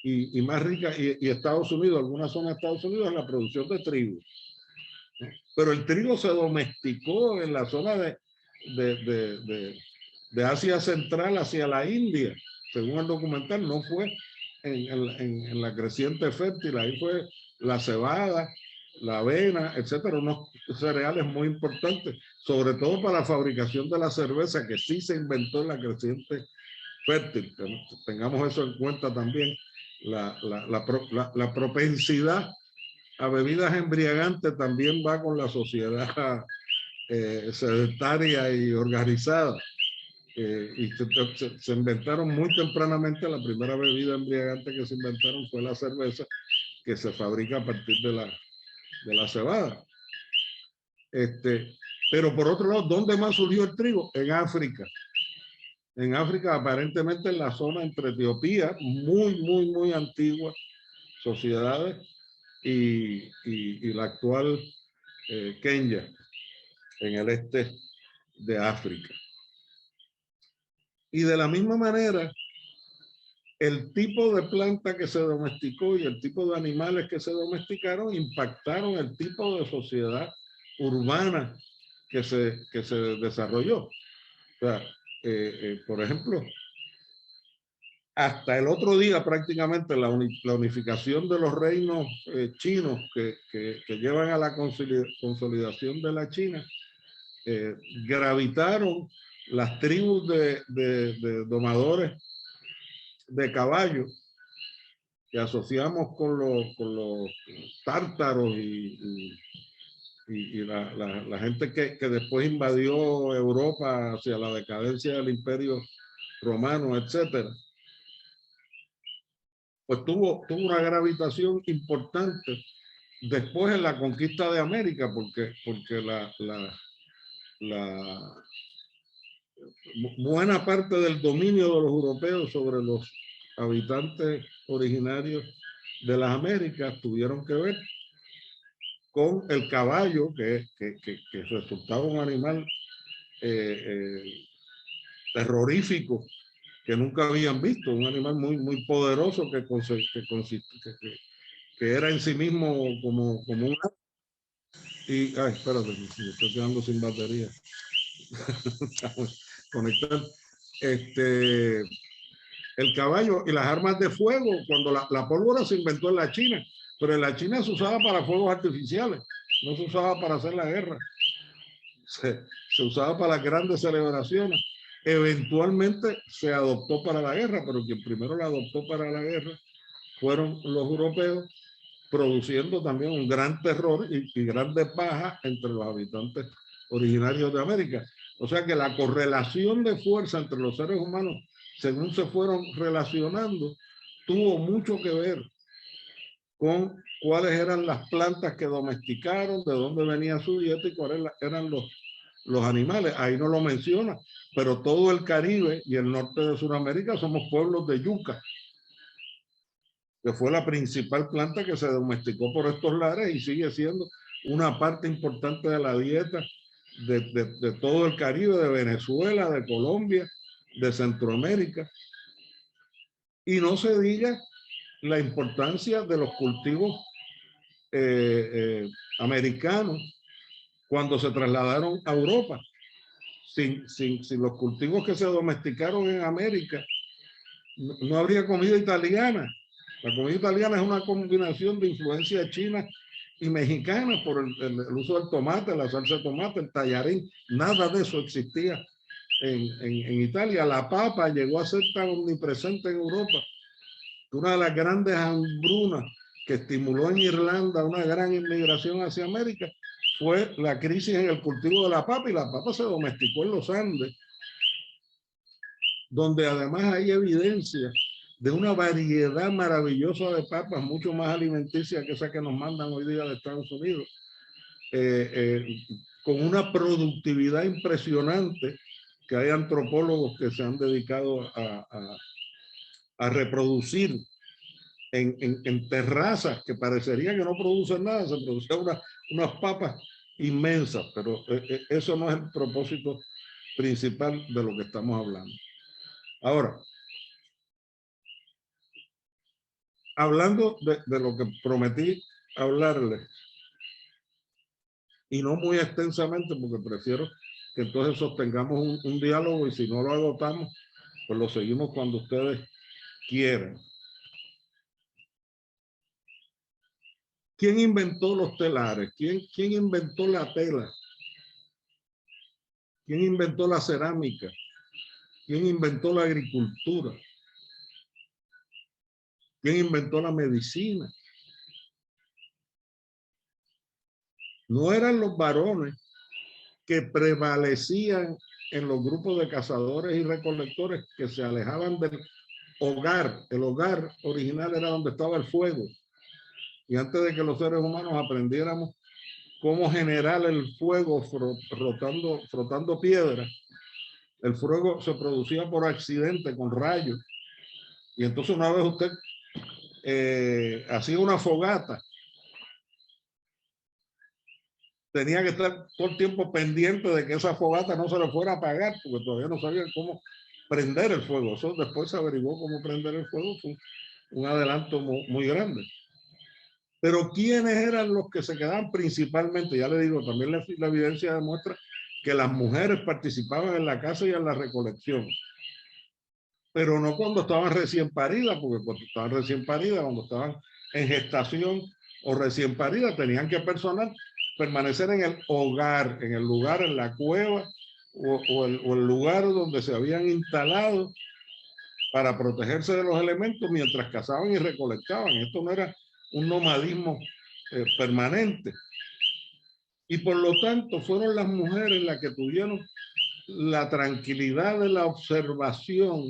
y más ricas, y Estados Unidos, algunas zonas de Estados Unidos, en la producción de trigo. Pero el trigo se domesticó en la zona de Asia Central hacia la India, según el documental. No fue en la creciente fértil, ahí fue la cebada, la avena, etcétera, unos cereales muy importantes, sobre todo para la fabricación de la cerveza, que sí se inventó en la creciente fértil. Tengamos eso en cuenta también, la propensidad a bebidas embriagantes también va con la sociedad sedentaria y organizada. Y se inventaron muy tempranamente. La primera bebida embriagante que se inventaron fue la cerveza, que se fabrica a partir de la cebada. Pero por otro lado, ¿dónde más surgió el trigo? En África. En África, aparentemente en la zona entre Etiopía, muy antiguas sociedades, y la actual Kenia, en el este de África. Y de la misma manera, el tipo de planta que se domesticó y el tipo de animales que se domesticaron impactaron el tipo de sociedad urbana que se desarrolló. O sea, por ejemplo, hasta el otro día prácticamente la unificación de los reinos chinos que llevan a la consolidación de la China, gravitaron las tribus de domadores de caballo que asociamos con los tártaros y la gente que después invadió Europa hacia la decadencia del Imperio Romano, etcétera. Pues tuvo una gravitación importante después en la conquista de América, porque buena parte del dominio de los europeos sobre los habitantes originarios de las Américas tuvieron que ver con el caballo, que resultaba un animal terrorífico que nunca habían visto, un animal muy poderoso que era en sí mismo como un... Y, ay, espérate, me estoy quedando sin batería. Conectar. El caballo y las armas de fuego, cuando la pólvora se inventó en la China, pero en la China se usaba para fuegos artificiales, no se usaba para hacer la guerra, se usaba para las grandes celebraciones. Eventualmente se adoptó para la guerra, pero quien primero la adoptó para la guerra fueron los europeos, produciendo también un gran terror y grandes bajas entre los habitantes originarios de América. O sea que la correlación de fuerza entre los seres humanos, según se fueron relacionando, tuvo mucho que ver con cuáles eran las plantas que domesticaron, de dónde venía su dieta y cuáles eran los animales. Ahí no lo menciona, pero todo el Caribe y el norte de Sudamérica somos pueblos de yuca. que fue la principal planta que se domesticó por estos lares y sigue siendo una parte importante de la dieta de todo el Caribe, de Venezuela, de Colombia, de Centroamérica. Y no se diga la importancia de los cultivos americanos cuando se trasladaron a Europa. Sin los cultivos que se domesticaron en América, no habría comida italiana. La comida italiana es una combinación de influencia china y mexicana por el uso del tomate, la salsa de tomate, el tallarín. Nada de eso existía en Italia. La papa llegó a ser tan omnipresente en Europa que una de las grandes hambrunas que estimuló en Irlanda una gran inmigración hacia América fue la crisis en el cultivo de la papa, y la papa se domesticó en los Andes, donde además hay evidencia de una variedad maravillosa de papas, mucho más alimenticia que esa que nos mandan hoy día de Estados Unidos, con una productividad impresionante, que hay antropólogos que se han dedicado a reproducir en terrazas que parecería que no producen nada. Se producen unas papas inmensas, pero eso no es el propósito principal de lo que estamos hablando. Ahora, hablando de lo que prometí hablarles, y no muy extensamente, porque prefiero que entonces sostengamos un diálogo, y si no lo agotamos, pues lo seguimos cuando ustedes quieran. ¿Quién inventó los telares? ¿Quién inventó la tela? ¿Quién inventó la cerámica? ¿Quién inventó la agricultura? ¿Quién inventó la medicina? No eran los varones que prevalecían en los grupos de cazadores y recolectores que se alejaban del hogar. El hogar original era donde estaba el fuego. Y antes de que los seres humanos aprendiéramos cómo generar el fuego frotando piedra, el fuego se producía por accidente con rayos. Y entonces una vez usted hacía una fogata, tenía que estar todo el tiempo pendiente de que esa fogata no se le fuera a apagar, porque todavía no sabían cómo prender el fuego. Eso después se averiguó cómo prender el fuego, fue un adelanto muy grande. Pero ¿quiénes eran los que se quedaban principalmente? Ya le digo, también la evidencia demuestra que las mujeres participaban en la caza y en la recolección. Pero no cuando estaban recién paridas, porque cuando estaban recién paridas, cuando estaban en gestación o recién paridas, tenían que permanecer en el hogar, en el lugar, en la cueva o el lugar donde se habían instalado para protegerse de los elementos mientras cazaban y recolectaban. Esto no era un nomadismo permanente. Y por lo tanto fueron las mujeres las que tuvieron la tranquilidad de la observación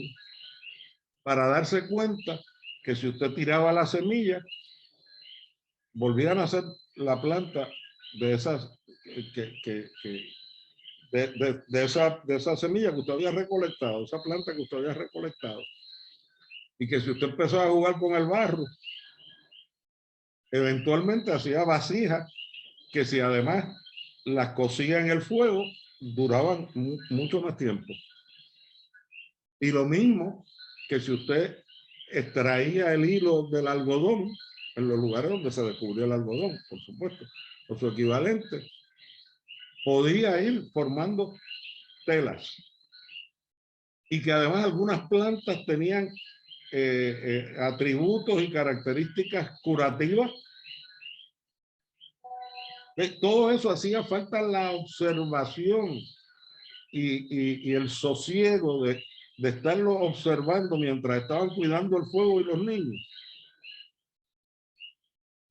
para darse cuenta que si usted tiraba la semilla, volvían a hacer la planta de esas de esa semilla que usted había recolectado, esa planta que usted había recolectado. Y que si usted empezó a jugar con el barro, eventualmente hacía vasijas que si además las cocía en el fuego, duraban mucho más tiempo. Y lo mismo que si usted extraía el hilo del algodón en los lugares donde se descubrió el algodón, por supuesto, o su equivalente, podía ir formando telas. Y que además algunas plantas tenían atributos y características curativas. Todo eso hacía falta la observación y el sosiego de estarlo observando mientras estaban cuidando el fuego y los niños,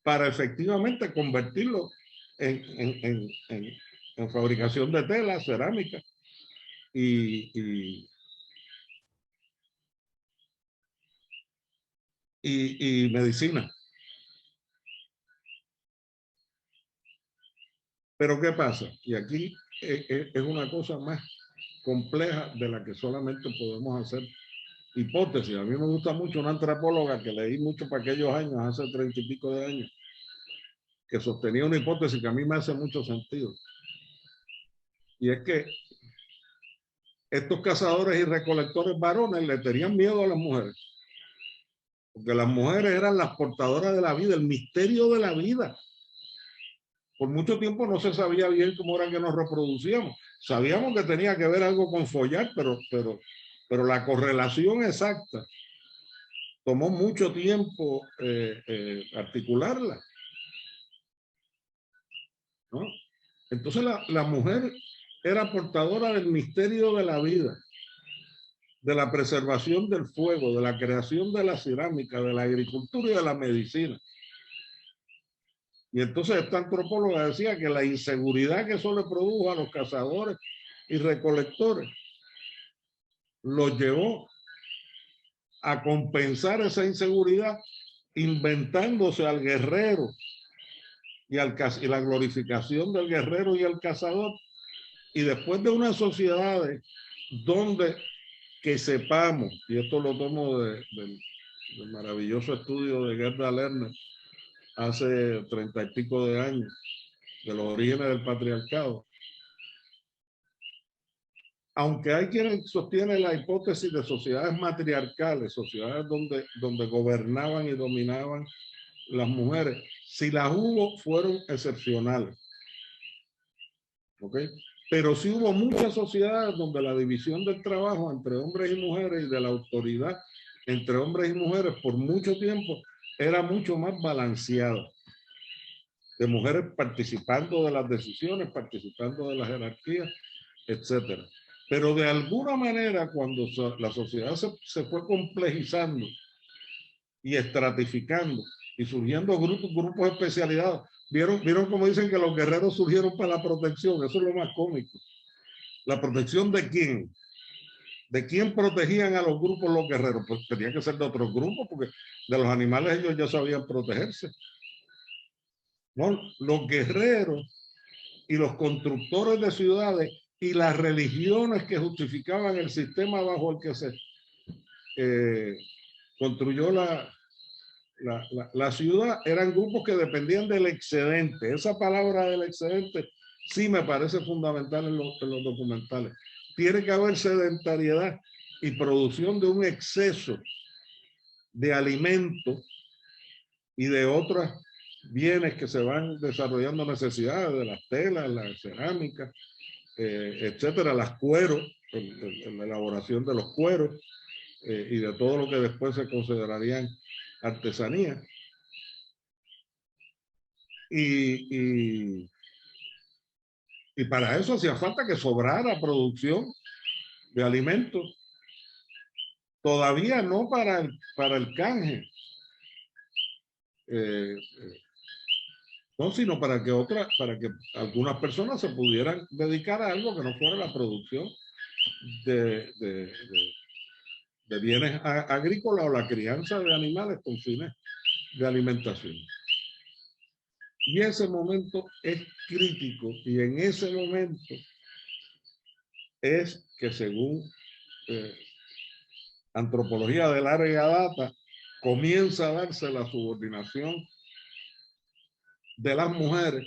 para efectivamente convertirlo en fabricación de tela, cerámica y medicina. Pero ¿qué pasa? Y aquí es una cosa más compleja de la que solamente podemos hacer hipótesis. A mí me gusta mucho una antropóloga que leí mucho para aquellos años, hace 30 y pico de años, que sostenía una hipótesis que a mí me hace mucho sentido. Y es que estos cazadores y recolectores varones le tenían miedo a las mujeres. Porque las mujeres eran las portadoras de la vida, el misterio de la vida. Por mucho tiempo no se sabía bien cómo era que nos reproducíamos. Sabíamos que tenía que ver algo con follar, pero la correlación exacta tomó mucho tiempo articularla, ¿no? Entonces la mujer era portadora del misterio de la vida, de la preservación del fuego, de la creación de la cerámica, de la agricultura y de la medicina. Y entonces esta antropóloga decía que la inseguridad que eso le produjo a los cazadores y recolectores los llevó a compensar esa inseguridad inventándose al guerrero y la glorificación del guerrero y el cazador. Y después de unas sociedades donde que sepamos, y esto lo tomo del maravilloso estudio de Gerda Lerner hace 30 y pico de años, de los orígenes del patriarcado. Aunque hay quienes sostienen la hipótesis de sociedades matriarcales, sociedades donde gobernaban y dominaban las mujeres, si las hubo, fueron excepcionales. ¿Ok? Pero sí hubo muchas sociedades donde la división del trabajo entre hombres y mujeres y de la autoridad entre hombres y mujeres por mucho tiempo era mucho más balanceada. De mujeres participando de las decisiones, participando de las jerarquías, etcétera. Pero de alguna manera, cuando la sociedad se fue complejizando y estratificando y surgiendo grupos especializados, ¿vieron cómo dicen que los guerreros surgieron para la protección? Eso es lo más cómico. ¿La protección de quién? ¿De quién protegían a los grupos los guerreros? Pues tenía que ser de otros grupos, porque de los animales ellos ya sabían protegerse. ¿No? Los guerreros y los constructores de ciudades y las religiones que justificaban el sistema bajo el que se construyó la ciudad eran grupos que dependían del excedente. Esa palabra del excedente sí me parece fundamental en los documentales. Tiene que haber sedentariedad y producción de un exceso de alimentos y de otros bienes que se van desarrollando, necesidades de las telas, la cerámica, etcétera, las cueros, la elaboración de los cueros y de todo lo que después se considerarían artesanía. Y para eso hacía falta que sobrara producción de alimentos. Todavía no para el canje, no, sino para que algunas personas se pudieran dedicar a algo que no fuera la producción de bienes agrícolas o la crianza de animales con fines de alimentación. Y ese momento es crítico, y en ese momento es que, según antropología de larga data, comienza a darse la subordinación de las mujeres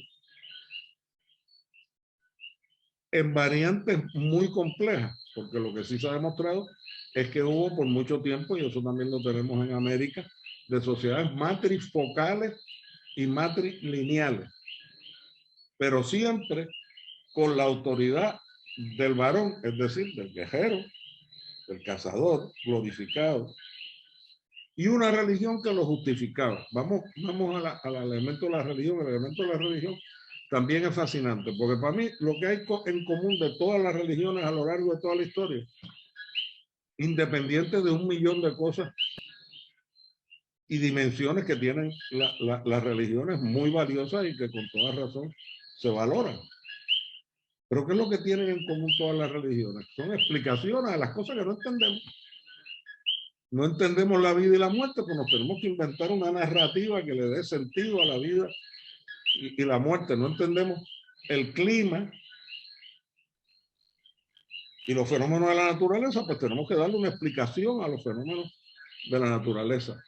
en variantes muy complejas, porque lo que sí se ha demostrado es que hubo por mucho tiempo, y eso también lo tenemos en América, de sociedades matrifocales y matrilineales, pero siempre con la autoridad del varón, es decir, del guerrero, del cazador glorificado, y una religión que lo justificaba. Vamos al elemento de la religión. El elemento de la religión también es fascinante, porque para mí lo que hay en común de todas las religiones a lo largo de toda la historia, independiente de 1 millón de cosas y dimensiones que tienen las religiones muy valiosas y que con toda razón se valoran. Pero ¿qué es lo que tienen en común todas las religiones? Son explicaciones a las cosas que no entendemos. No entendemos la vida y la muerte, pues nos tenemos que inventar una narrativa que le dé sentido a la vida y la muerte. No entendemos el clima, Y los fenómenos de la naturaleza, pues tenemos que darle una explicación a los fenómenos de la naturaleza.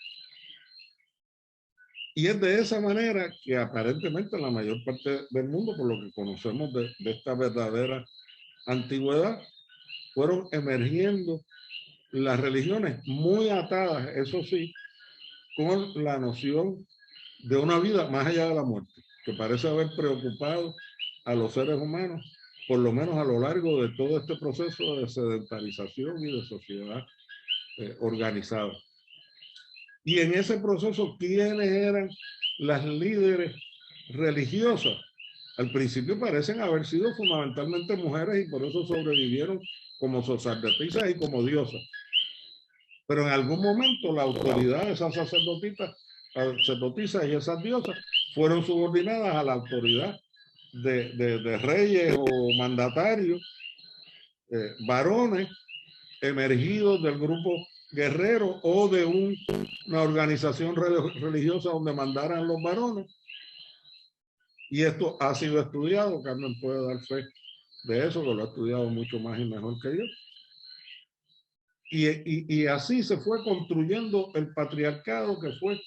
Y es de esa manera que aparentemente en la mayor parte del mundo, por lo que conocemos de esta verdadera antigüedad, fueron emergiendo las religiones muy atadas, eso sí, con la noción de una vida más allá de la muerte, que parece haber preocupado a los seres humanos, por lo menos a lo largo de todo este proceso de sedentarización y de sociedad organizada. Y en ese proceso, ¿quiénes eran las líderes religiosas? Al principio parecen haber sido fundamentalmente mujeres y por eso sobrevivieron como sacerdotisas y como diosas. Pero en algún momento la autoridad de esas sacerdotisas y esas diosas fueron subordinadas a la autoridad de reyes o mandatarios, varones emergidos del grupo guerrero o de una organización religiosa donde mandaran los varones. Y esto ha sido estudiado, Carmen puede dar fe de eso, que lo ha estudiado mucho más y mejor que yo. Y así se fue construyendo el patriarcado que fue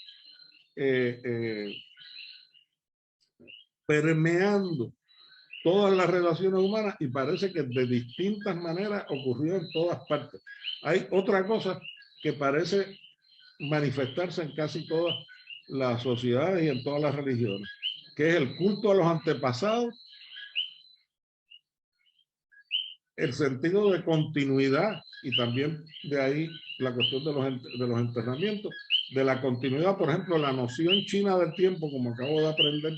permeando todas las relaciones humanas y parece que de distintas maneras ocurrió en todas partes. Hay otra cosa que parece manifestarse en casi todas las sociedades y en todas las religiones, que es el culto a los antepasados, el sentido de continuidad y también de ahí la cuestión de los enterramientos, de la continuidad, por ejemplo, la noción china del tiempo, como acabo de aprender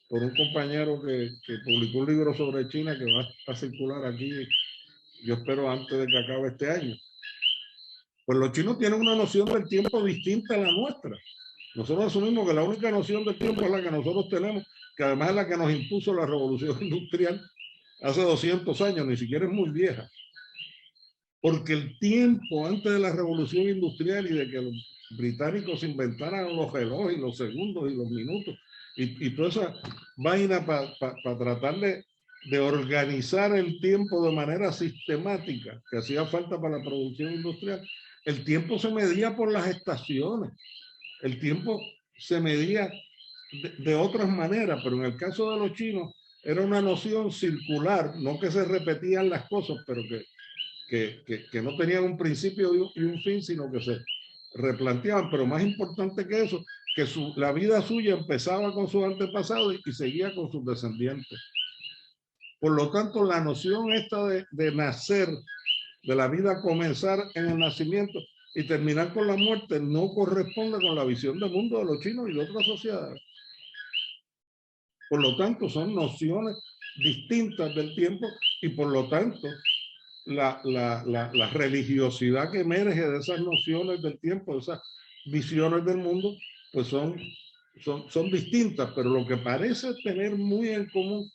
por un compañero que publicó un libro sobre China que va a circular aquí, yo espero antes de que acabe este año. Pues los chinos tienen una noción del tiempo distinta a la nuestra. Nosotros asumimos que la única noción del tiempo es la que nosotros tenemos, que además es la que nos impuso la revolución industrial hace 200 años, ni siquiera es muy vieja. Porque el tiempo antes de la revolución industrial y de que los británicos inventaran los relojes, los segundos y los minutos, y toda esa vaina para tratar de organizar el tiempo de manera sistemática, que hacía falta para la producción industrial, el tiempo se medía por las estaciones, el tiempo se medía de otras maneras, pero en el caso de los chinos era una noción circular, no que se repetían las cosas, pero que no tenían un principio y un fin, sino que se replanteaban, pero más importante que eso, que la vida suya empezaba con sus antepasados y seguía con sus descendientes. Por lo tanto, la noción esta de nacer, de la vida comenzar en el nacimiento y terminar con la muerte, no corresponde con la visión del mundo de los chinos y de otras sociedades. Por lo tanto, son nociones distintas del tiempo y por lo tanto, la religiosidad que emerge de esas nociones del tiempo, de esas visiones del mundo, pues son distintas, pero lo que parece tener muy en común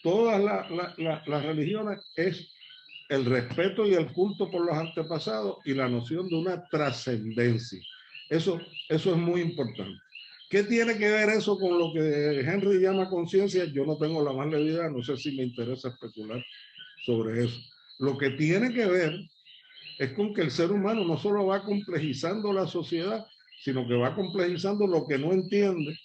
todas las religiones es el respeto y el culto por los antepasados y la noción de una trascendencia. Eso es muy importante. ¿Qué tiene que ver eso con lo que Henry llama conciencia? Yo no tengo la más leve idea, no sé si me interesa especular sobre eso. Lo que tiene que ver es con que el ser humano no solo va complejizando la sociedad, sino que va complejizando lo que no entiende.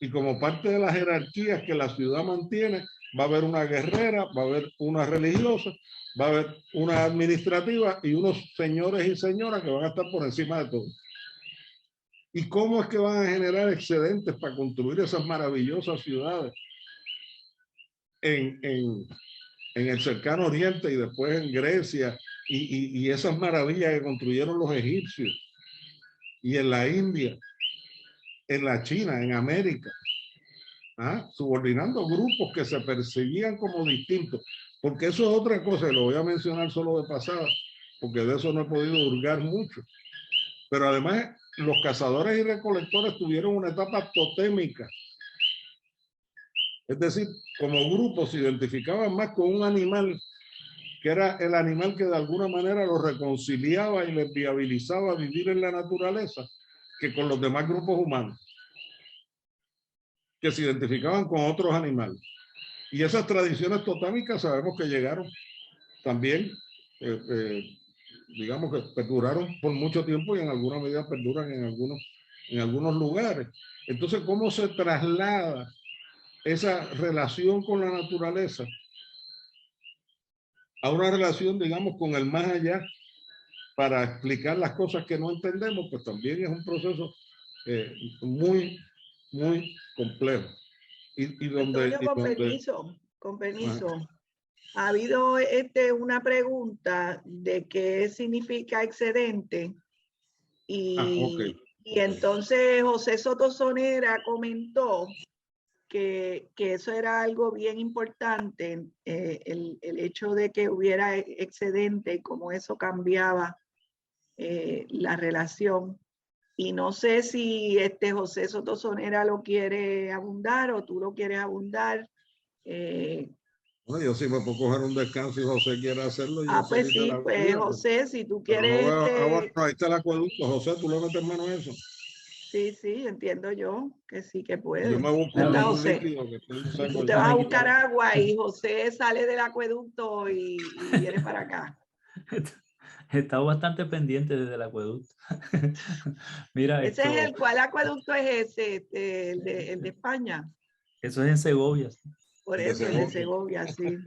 Y como parte de las jerarquías que la ciudad mantiene, va a haber una guerrera, va a haber una religiosa, va a haber una administrativa y unos señores y señoras que van a estar por encima de todo. ¿Y cómo es que van a generar excedentes para construir esas maravillosas ciudades en el cercano Oriente y después en Grecia y esas maravillas que construyeron los egipcios y en la India, en la China, en América? Subordinando grupos que se percibían como distintos, porque eso es otra cosa, y lo voy a mencionar solo de pasada, porque de eso no he podido hurgar mucho. Pero además, los cazadores y recolectores tuvieron una etapa totémica. Es decir, como grupo se identificaban más con un animal, que era el animal que de alguna manera los reconciliaba y les viabilizaba vivir en la naturaleza, que con los demás grupos humanos, que se identificaban con otros animales. Y esas tradiciones totémicas sabemos que llegaron también, digamos que perduraron por mucho tiempo y en alguna medida perduran en algunos lugares. Entonces, ¿cómo se traslada esa relación con la naturaleza a una relación, digamos, con el más allá para explicar las cosas que no entendemos? Pues también es un proceso muy, muy complejo. Y donde, Antonio, con permiso. Ha habido una pregunta de qué significa excedente y entonces José Soto Sonera comentó que eso era algo bien importante, el hecho de que hubiera excedente y cómo eso cambiaba la relación. Y no sé si José Soto Sonera lo quiere abundar o tú lo quieres abundar. Bueno, yo sí me puedo coger un descanso y José quiere hacerlo. Pues sí, pues José, si tú quieres... No, ahí está el acueducto. José, tú le metes mano a eso. Sí, entiendo yo que sí que puede. Yo me busco un líquido que tú te vas a buscar agua y José sale del acueducto y viene para acá. He estado bastante pendiente desde el acueducto. Mira, ¿Cuál acueducto es ese? El de España. Eso es en Segovia. Por eso, el de Segovia, sí.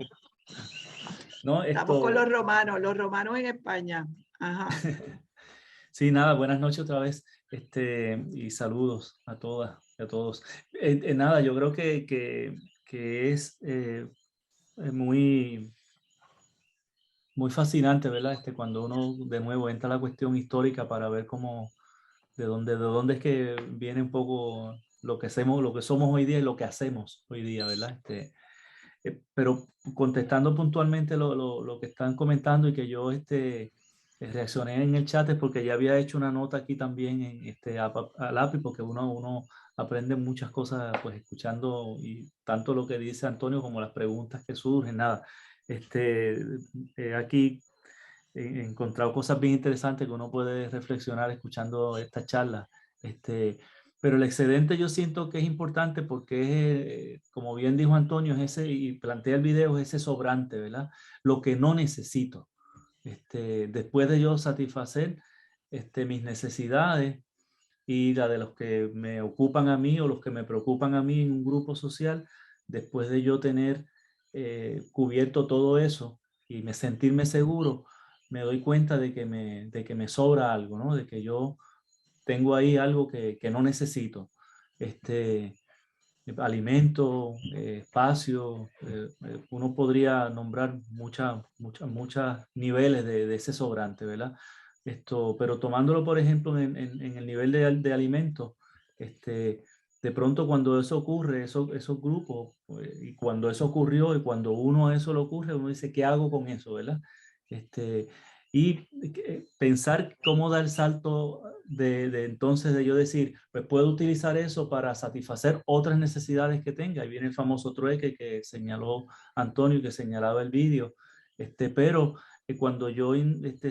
No, estamos con los romanos en España. Ajá. Sí, nada, buenas noches otra vez, y saludos a todas y a todos. Nada, yo creo que es muy, muy fascinante, ¿verdad? Cuando uno de nuevo entra a la cuestión histórica para ver cómo, de dónde es que viene un poco lo que hacemos, lo que somos hoy día y lo que hacemos hoy día, ¿verdad? Pero contestando puntualmente lo que están comentando y que yo reaccioné en el chat es porque ya había hecho una nota aquí también en al API, porque uno aprende muchas cosas pues escuchando, y tanto lo que dice Antonio como las preguntas que surgen. Nada, aquí he encontrado cosas bien interesantes que uno puede reflexionar escuchando esta charla. Pero el excedente yo siento que es importante porque es, como bien dijo Antonio, es ese, y plantea el video, es ese sobrante, ¿verdad? Lo que no necesito. Después de yo satisfacer mis necesidades y la de los que me ocupan a mí o los que me preocupan a mí en un grupo social, después de yo tener cubierto todo eso y sentirme seguro, me doy cuenta de que me sobra algo, ¿no? De que yo tengo ahí algo que no necesito. Alimento, espacio, uno podría nombrar muchos niveles de ese sobrante, ¿verdad? Pero tomándolo, por ejemplo, en el nivel de alimentos, de pronto cuando eso ocurre, esos grupos, y cuando eso ocurrió y cuando uno a eso le ocurre, uno dice, ¿qué hago con eso, verdad? Y pensar cómo dar el salto entonces de yo decir, pues puedo utilizar eso para satisfacer otras necesidades que tenga. Ahí viene el famoso trueque que señaló Antonio, que señalaba el vídeo. Pero cuando yo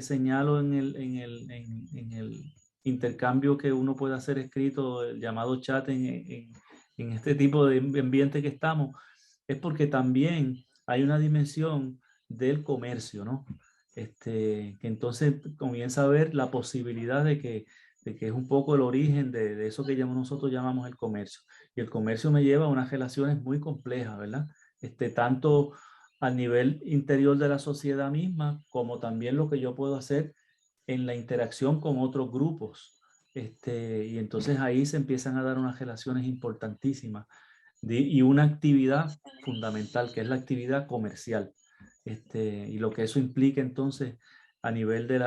señalo en el intercambio que uno puede hacer escrito, el llamado chat en este tipo de ambiente que estamos, es porque también hay una dimensión del comercio, ¿no? Que entonces comienza a ver la posibilidad de que es un poco el origen de eso que nosotros llamamos el comercio. Y el comercio me lleva a unas relaciones muy complejas, ¿verdad? Tanto al nivel interior de la sociedad misma, como también lo que yo puedo hacer en la interacción con otros grupos. Y entonces ahí se empiezan a dar unas relaciones importantísimas y una actividad fundamental, que es la actividad comercial. Y lo que eso implica entonces a nivel de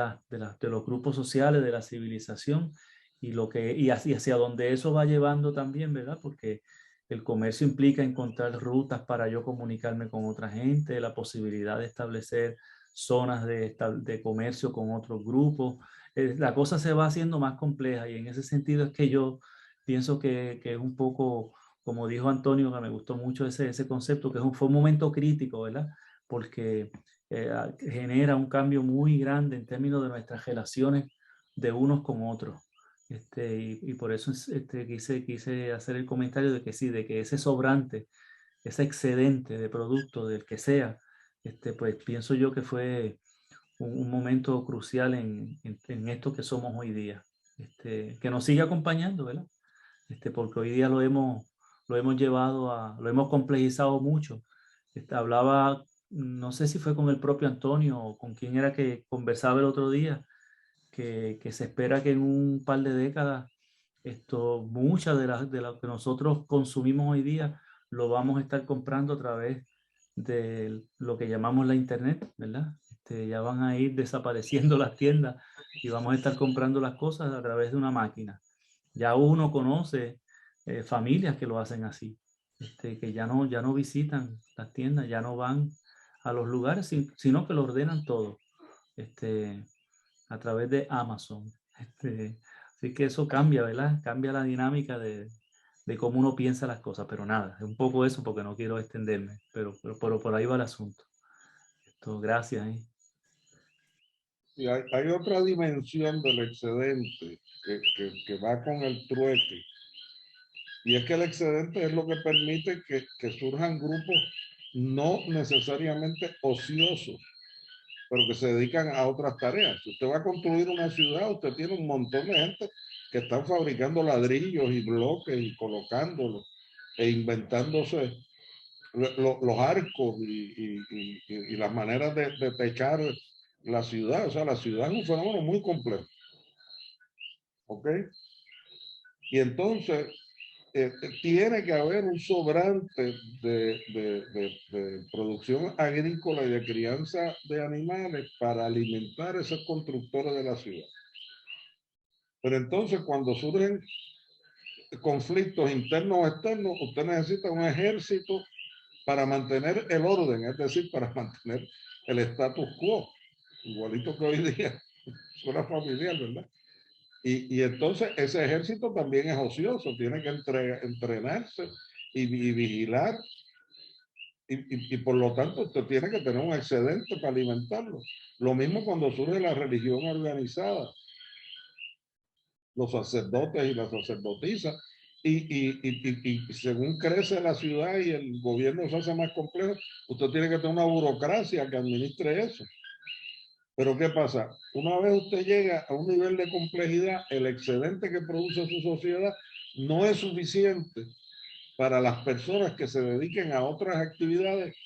los grupos sociales, de la civilización, y hacia donde eso va llevando también, ¿verdad? Porque el comercio implica encontrar rutas para yo comunicarme con otra gente, la posibilidad de establecer zonas de comercio con otros grupos. La cosa se va haciendo más compleja, y en ese sentido es que yo pienso que es un poco, como dijo Antonio, que me gustó mucho ese concepto, que fue un momento crítico, ¿verdad? Porque genera un cambio muy grande en términos de nuestras relaciones de unos con otros. Y por eso quise hacer el comentario de que sí, de que ese sobrante, ese excedente de producto del que sea, pues pienso yo que fue un momento crucial en esto que somos hoy día, que nos sigue acompañando, ¿verdad? Porque hoy día lo hemos llevado lo hemos complejizado mucho. Hablaba, no sé si fue con el propio Antonio o con quién era que conversaba el otro día, que se espera que en un par de décadas muchas de lo que nosotros consumimos hoy día lo vamos a estar comprando a través de lo que llamamos la internet, ¿verdad? Ya van a ir desapareciendo las tiendas y vamos a estar comprando las cosas a través de una máquina. Ya uno conoce familias que lo hacen así, que ya no visitan las tiendas, ya no van a los lugares, sino que lo ordenan todo a través de Amazon. Así que eso cambia, ¿verdad? Cambia la dinámica de cómo uno piensa las cosas, pero nada, es un poco eso porque no quiero extenderme, pero por ahí va el asunto. Gracias. Y hay otra dimensión del excedente que va con el trueque, y es que el excedente es lo que permite que surjan grupos no necesariamente ociosos, pero que se dedican a otras tareas. Si usted va a construir una ciudad, usted tiene un montón de gente que están fabricando ladrillos y bloques y colocándolos e inventándose los arcos y las maneras de techar la ciudad. O sea, la ciudad es un fenómeno muy complejo. ¿Ok? Y entonces tiene que haber un sobrante de producción agrícola y de crianza de animales para alimentar esos constructores de la ciudad. Pero entonces cuando surgen conflictos internos o externos, usted necesita un ejército para mantener el orden, es decir, para mantener el status quo, igualito que hoy día, suena familiar, ¿verdad? Y entonces ese ejército también es ocioso, tiene que entrenarse y vigilar, y por lo tanto usted tiene que tener un excedente para alimentarlo. Lo mismo cuando surge la religión organizada, los sacerdotes y las sacerdotisas, y según crece la ciudad y el gobierno se hace más complejo, usted tiene que tener una burocracia que administre eso. Pero ¿qué pasa? Una vez usted llega a un nivel de complejidad, el excedente que produce su sociedad no es suficiente para las personas que se dediquen a otras actividades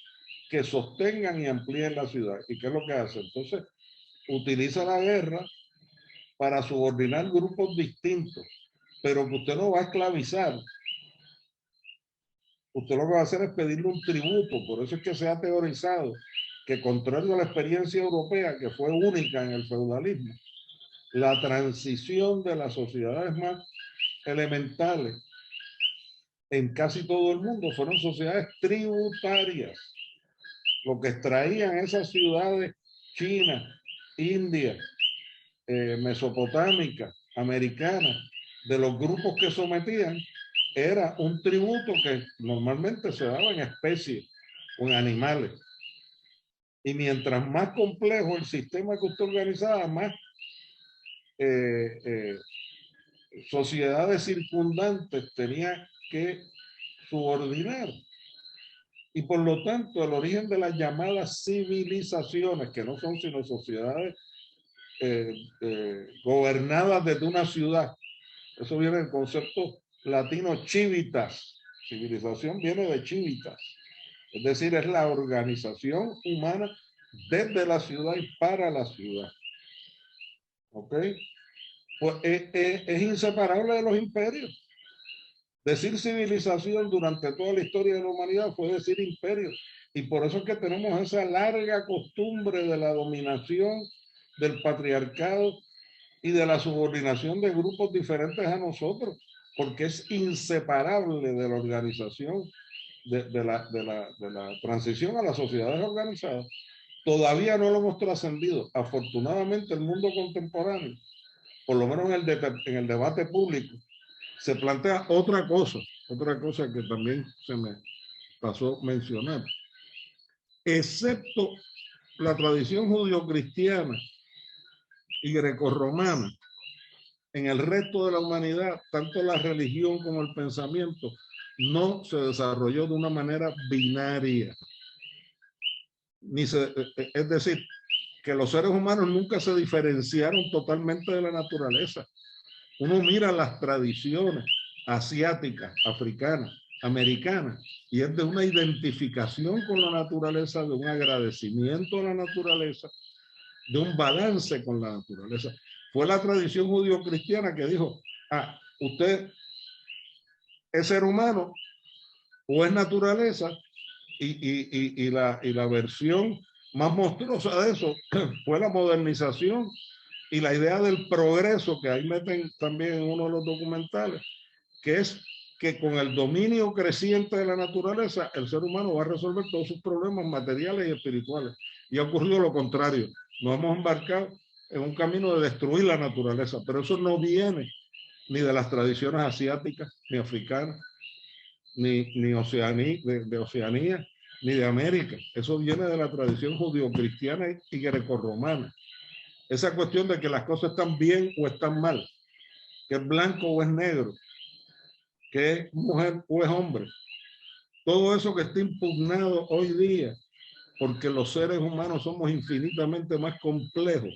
que sostengan y amplíen la ciudad. ¿Y qué es lo que hace? Entonces, utiliza la guerra para subordinar grupos distintos, pero que usted no va a esclavizar. Usted lo que va a hacer es pedirle un tributo. Por eso es que se ha teorizado que, contrario a la experiencia europea, que fue única en el feudalismo, la transición de las sociedades más elementales en casi todo el mundo fueron sociedades tributarias. Lo que extraían esas ciudades chinas, indias, mesopotámicas, americanas, de los grupos que sometían, era un tributo que normalmente se daba en especies o en animales. Y mientras más complejo el sistema que usted organizaba, más sociedades circundantes tenía que subordinar. Y por lo tanto, el origen de las llamadas civilizaciones, que no son sino sociedades gobernadas desde una ciudad, eso viene del concepto latino civitas. Civilización viene de civitas, es decir, es la organización humana desde la ciudad y para la ciudad. ¿Ok? Pues es inseparable de los imperios. Decir civilización durante toda la historia de la humanidad fue decir imperio. Y por eso es que tenemos esa larga costumbre de la dominación, del patriarcado y de la subordinación de grupos diferentes a nosotros, porque es inseparable de la organización, de la transición a las sociedades organizadas. Todavía no lo hemos trascendido. Afortunadamente, el mundo contemporáneo, por lo menos en el debate público, se plantea otra cosa que también se me pasó mencionar. Excepto la tradición judio-cristiana y grecorromana, en el resto de la humanidad, tanto la religión como el pensamiento no se desarrolló de una manera binaria. es decir, que los seres humanos nunca se diferenciaron totalmente de la naturaleza. Uno mira las tradiciones asiáticas, africanas, americanas, y es de una identificación con la naturaleza, de un agradecimiento a la naturaleza, de un balance con la naturaleza. Fue la tradición judío-cristiana que dijo, usted es ser humano o es naturaleza, y la versión más monstruosa de eso fue la modernización y la idea del progreso, que ahí meten también en uno de los documentales, que es que con el dominio creciente de la naturaleza, el ser humano va a resolver todos sus problemas materiales y espirituales. Y ha ocurrido lo contrario. Nos hemos embarcado en un camino de destruir la naturaleza, pero eso no viene ni de las tradiciones asiáticas, ni africanas, ni de Oceanía, ni de América. Eso viene de la tradición judío-cristiana y grecorromana. Esa cuestión de que las cosas están bien o están mal, que es blanco o es negro, que es mujer o es hombre. Todo eso que está impugnado hoy día, porque los seres humanos somos infinitamente más complejos,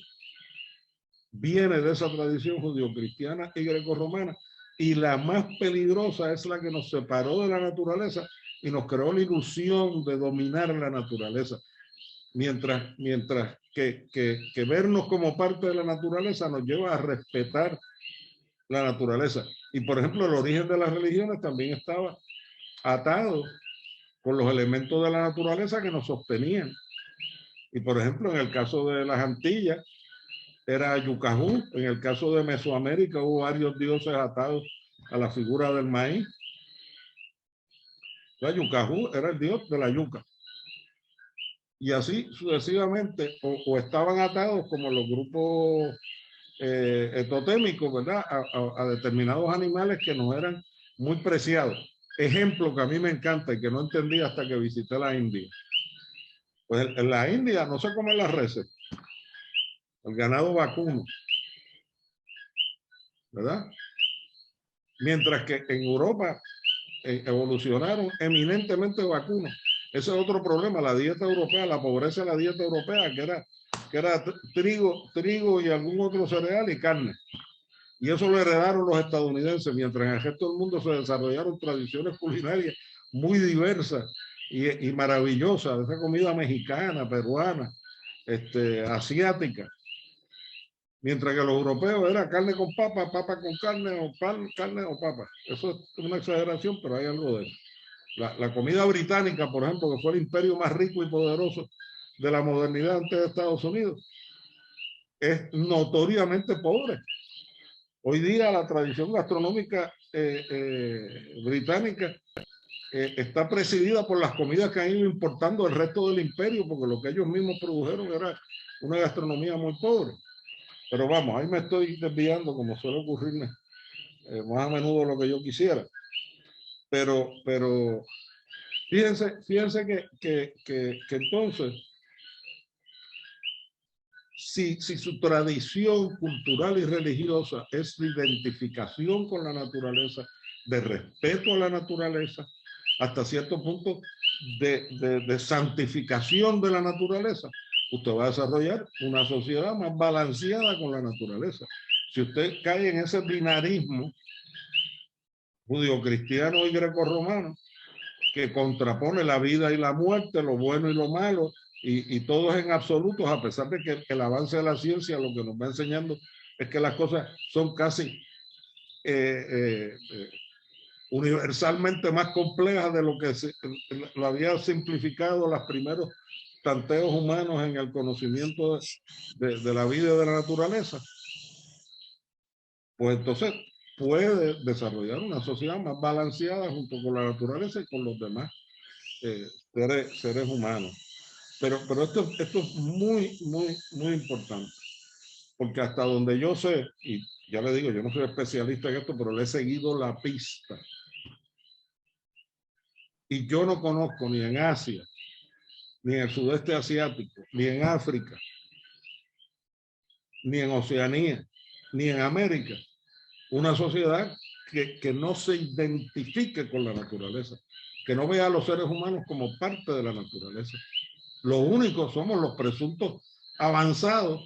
viene de esa tradición judío-cristiana y grecorromana. Y la más peligrosa es la que nos separó de la naturaleza y nos creó la ilusión de dominar la naturaleza. Mientras que vernos como parte de la naturaleza nos lleva a respetar la naturaleza. Y por ejemplo, el origen de las religiones también estaba atado con los elementos de la naturaleza que nos sostenían. Y por ejemplo, en el caso de las Antillas, era Yucajú. En el caso de Mesoamérica hubo varios dioses atados a la figura del maíz. La Yucajú era el dios de la yuca. Y así sucesivamente, o estaban atados como los grupos totémicos, ¿verdad? A determinados animales que nos eran muy preciados. Ejemplo que a mí me encanta y que no entendí hasta que visité la India. Pues en la India no se comen las reses, el ganado vacuno, ¿verdad? Mientras que en Europa evolucionaron eminentemente vacunos. Ese es otro problema, la dieta europea, la pobreza de la dieta europea, que era trigo y algún otro cereal y carne. Y eso lo heredaron los estadounidenses, mientras en el resto del mundo se desarrollaron tradiciones culinarias muy diversas y maravillosas, esa comida mexicana, peruana, asiática. Mientras que los europeos era carne con papa, papa con carne, o pan, carne o papa. Eso es una exageración, pero hay algo de eso. La comida británica, por ejemplo, que fue el imperio más rico y poderoso de la modernidad antes de Estados Unidos, es notoriamente pobre. Hoy día la tradición gastronómica británica está presidida por las comidas que han ido importando el resto del imperio, porque lo que ellos mismos produjeron era una gastronomía muy pobre. Pero vamos, ahí me estoy desviando, como suele ocurrirme más a menudo lo que yo quisiera. Pero fíjense que entonces, si su tradición cultural y religiosa es de identificación con la naturaleza, de respeto a la naturaleza, hasta cierto punto de santificación de la naturaleza, usted va a desarrollar una sociedad más balanceada con la naturaleza. Si usted cae en ese binarismo judío-cristiano y grecorromano que contrapone la vida y la muerte, lo bueno y lo malo, y todos en absolutos, a pesar de que el avance de la ciencia lo que nos va enseñando es que las cosas son casi universalmente más complejas de lo que lo había simplificado los primeros tanteos humanos en el conocimiento de la vida y de la naturaleza. Pues entonces puede desarrollar una sociedad más balanceada junto con la naturaleza y con los demás seres humanos. Pero esto es muy, muy, muy importante, porque hasta donde yo sé, y ya le digo, yo no soy especialista en esto, pero le he seguido la pista. Y yo no conozco ni en Asia, ni en el sudeste asiático, ni en África, ni en Oceanía, ni en América, una sociedad que no se identifique con la naturaleza, que no vea a los seres humanos como parte de la naturaleza. Lo único somos los presuntos avanzados,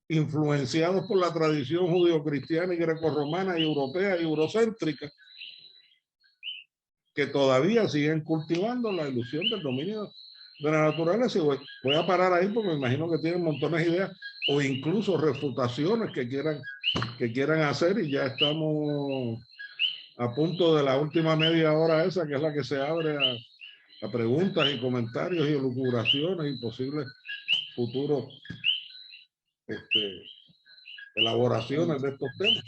influenciados por la tradición judio-cristiana y grecorromana y europea y eurocéntrica, que todavía siguen cultivando la ilusión del dominio de la naturaleza. Y voy a parar ahí porque me imagino que tienen montones de ideas o incluso refutaciones que quieran hacer, y ya estamos a punto de la última media hora esa, que es la que se abre a preguntas y comentarios y elucubraciones y posibles futuros elaboraciones de estos temas.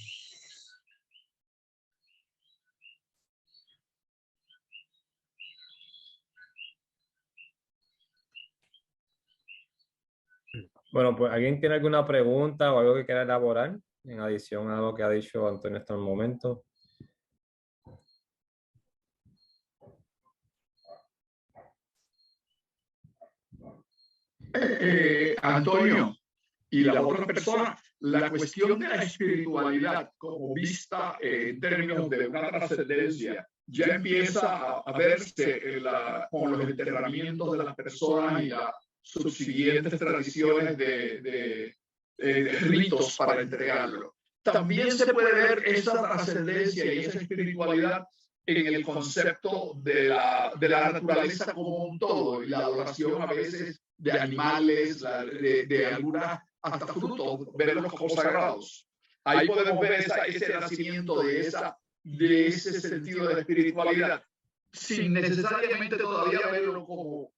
Bueno, pues ¿alguien tiene alguna pregunta o algo que quiera elaborar en adición a lo que ha dicho Antonio hasta el momento? Antonio y la otra persona, la cuestión de la espiritualidad como vista en términos de una trascendencia ya empieza a verse con los enterramientos de las personas y las subsiguientes tradiciones de ritos para entregarlo. También se puede ver esa trascendencia y esa espiritualidad en el concepto de la naturaleza como un todo y la adoración a veces de animales, de algunas hasta frutos, verlos como sagrados. Ahí podemos ver ese nacimiento de ese sentido de espiritualidad, sin necesariamente todavía verlo como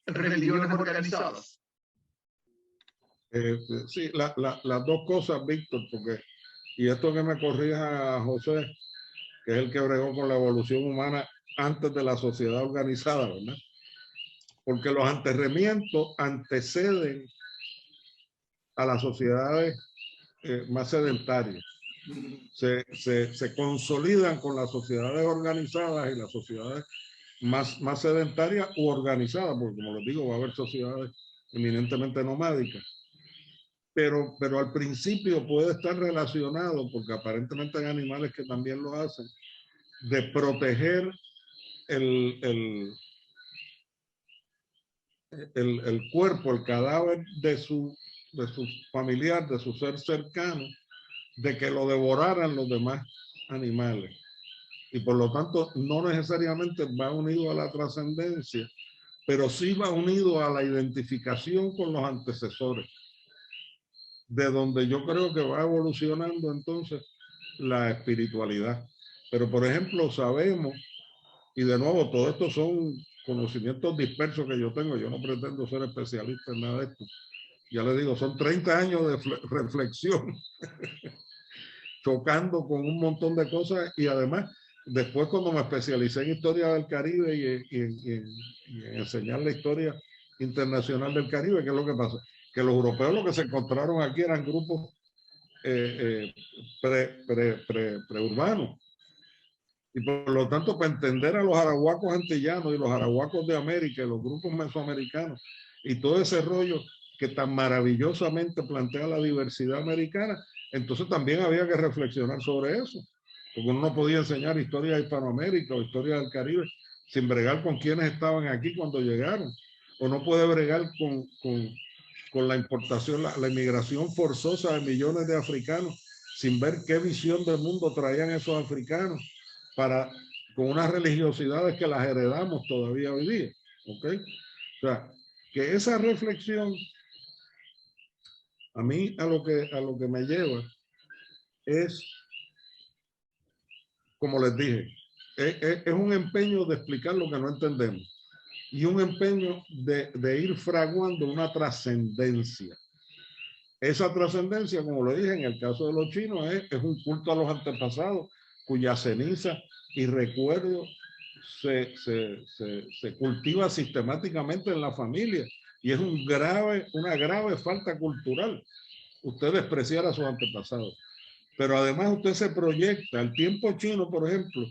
religiones organizadas. Sí, las dos cosas, Víctor, porque, y esto que me corrija José, que es el que bregó con la evolución humana antes de la sociedad organizada, ¿verdad? Porque los anterremientos anteceden a las sociedades más sedentarias. Se consolidan con las sociedades organizadas y las sociedades más sedentarias u organizadas, porque como les digo, va a haber sociedades eminentemente nomádicas. Pero al principio puede estar relacionado, porque aparentemente hay animales que también lo hacen, de proteger el cuerpo, el cadáver de su familiar, de su ser cercano, de que lo devoraran los demás animales. Y por lo tanto, no necesariamente va unido a la trascendencia, pero sí va unido a la identificación con los antecesores, de donde yo creo que va evolucionando entonces la espiritualidad. Pero, por ejemplo, sabemos, y de nuevo, todo esto son conocimientos dispersos que yo tengo, yo no pretendo ser especialista en nada de esto. Ya les digo, son 30 años de reflexión, chocando con un montón de cosas, y además, después cuando me especialicé en historia del Caribe y en enseñar la historia internacional del Caribe, ¿qué es lo que pasa? Que los europeos lo que se encontraron aquí eran grupos preurbanos. Y por lo tanto, para entender a los arahuacos antillanos y los arahuacos de América, y los grupos mesoamericanos, y todo ese rollo que tan maravillosamente plantea la diversidad americana, entonces también había que reflexionar sobre eso. Porque uno no podía enseñar historia de Hispanoamérica o historia del Caribe sin bregar con quienes estaban aquí cuando llegaron. O no puede bregar con la importación, la inmigración forzosa de millones de africanos, sin ver qué visión del mundo traían esos africanos, con unas religiosidades que las heredamos todavía hoy día. ¿Okay? O sea, que esa reflexión a mí a lo que me lleva es, como les dije, es un empeño de explicar lo que no entendemos y un empeño de ir fraguando una trascendencia. Esa trascendencia, como lo dije, en el caso de los chinos, es un culto a los antepasados, cuya ceniza y recuerdo se cultiva sistemáticamente en la familia, y es una grave falta cultural usted despreciar a sus antepasados. Pero además usted se proyecta el tiempo chino, por ejemplo,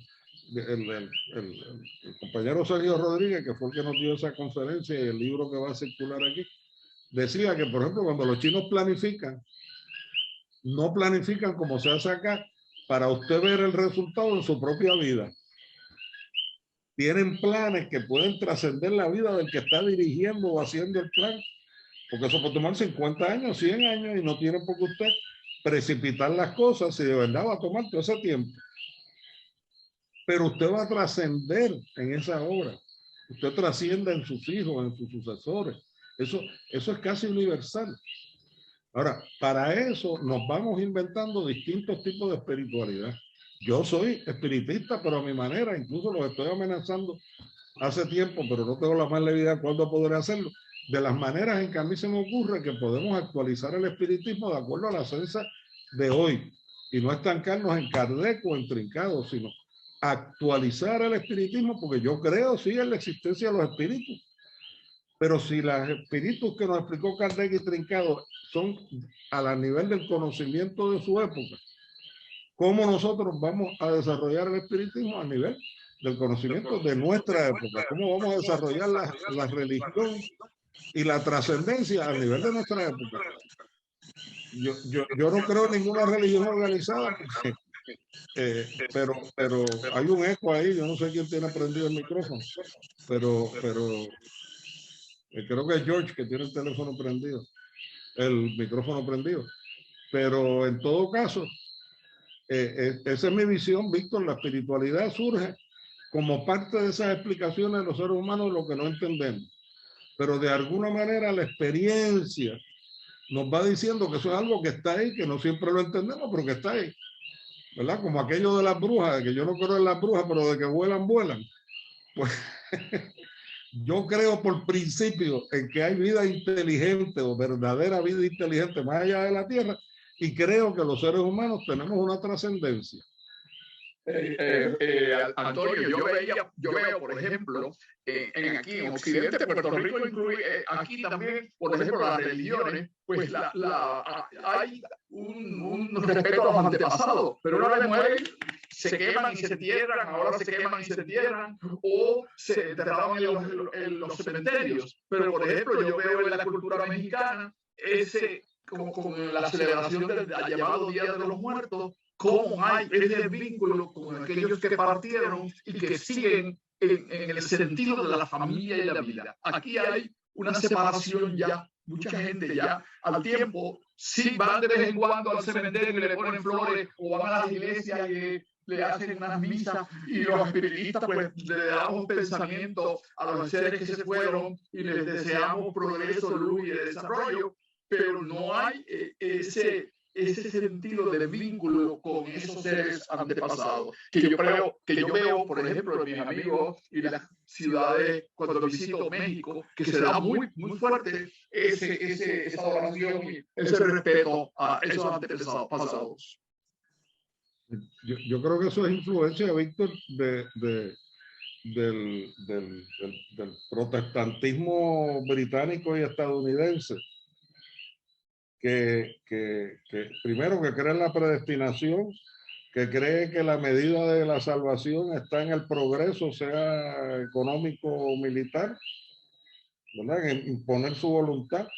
el compañero Sergio Rodríguez, que fue el que nos dio esa conferencia y el libro que va a circular aquí, decía que, por ejemplo, cuando los chinos planifican, no planifican como se hace acá, para usted ver el resultado en su propia vida. tienen planes que pueden trascender la vida del que está dirigiendo o haciendo el plan, porque eso puede tomar 50 años, 100 años, y no tiene por qué usted precipitar las cosas si de verdad va a tomar todo ese tiempo. Pero usted va a trascender en esa obra. Usted trasciende en sus hijos, en sus sucesores. Eso es casi universal. Ahora, para eso nos vamos inventando distintos tipos de espiritualidad. Yo soy espiritista, pero a mi manera, incluso los estoy amenazando hace tiempo, pero no tengo la más leve idea cuándo podré hacerlo. De las maneras en que a mí se me ocurre que podemos actualizar el espiritismo de acuerdo a la ciencia de hoy, y no estancarnos en Kardec o en Trincado, sino actualizar el espiritismo, porque yo creo sí en la existencia de los espíritus, pero si los espíritus que nos explicó Kardec y Trincado son a la nivel del conocimiento de su época, ¿cómo nosotros vamos a desarrollar el espiritismo a nivel del conocimiento de nuestra época? ¿Cómo vamos a desarrollar la religión y la trascendencia a nivel de nuestra época? Yo no creo en ninguna religión organizada, porque, pero hay un eco ahí. Yo no sé quién tiene prendido el micrófono, pero creo que es George que tiene el teléfono prendido, el micrófono prendido. Pero en todo caso, esa es mi visión, Víctor. La espiritualidad surge como parte de esas explicaciones de los seres humanos, lo que no entendemos. Pero de alguna manera la experiencia nos va diciendo que eso es algo que está ahí, que no siempre lo entendemos, pero que está ahí, ¿verdad? Como aquello de las brujas, de que yo no creo en las brujas, pero de que vuelan, vuelan. Pues yo creo por principio en que hay vida inteligente o verdadera vida inteligente más allá de la Tierra, y creo que los seres humanos tenemos una trascendencia. Antonio, yo veo, por ejemplo, aquí en Occidente, Puerto Rico incluye, aquí también, por ejemplo, las religiones, pues hay un respeto a los antepasados, pero una vez mueren, se queman y se entierran, ahora se queman y se entierran, o se enterraban en los cementerios. Pero, por ejemplo, yo veo en la cultura mexicana, como la celebración del llamado Día de los Muertos, cómo hay ese vínculo con aquellos que partieron y que siguen en el sentido de la familia y la vida. Aquí hay una separación ya, mucha gente ya al tiempo, sí van de vez en cuando al cementerio y le ponen flores, o van a las iglesias y le hacen unas misas, y los espiritistas pues le damos pensamiento a los seres que se fueron y les deseamos progreso, luz y desarrollo, pero no hay ese sentido de vínculo con esos seres antepasados, que yo veo, por ejemplo, en mis amigos y las ciudades, cuando visito México, que se da muy fuerte esa adoración y ese respeto a esos antepasados. Yo creo que eso es influencia, Víctor, del protestantismo británico y estadounidense. Que primero, que cree en la predestinación, que cree que la medida de la salvación está en el progreso, sea económico o militar, ¿verdad? En imponer su voluntad,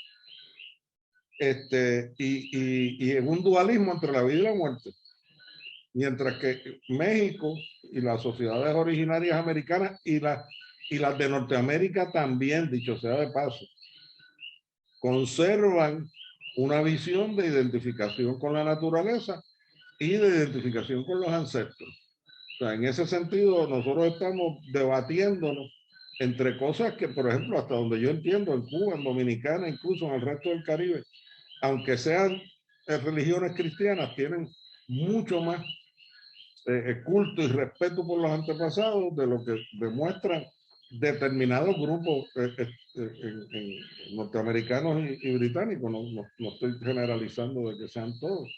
y en un dualismo entre la vida y la muerte. Mientras que México y las sociedades originarias americanas y las de Norteamérica también, dicho sea de paso, conservan una visión de identificación con la naturaleza y de identificación con los ancestros. O sea, en ese sentido, nosotros estamos debatiéndonos entre cosas que, por ejemplo, hasta donde yo entiendo, en Cuba, en Dominicana, incluso en el resto del Caribe, aunque sean religiones cristianas, tienen mucho más culto y respeto por los antepasados de lo que demuestran determinados grupos norteamericanos y británicos. No estoy generalizando de que sean todos,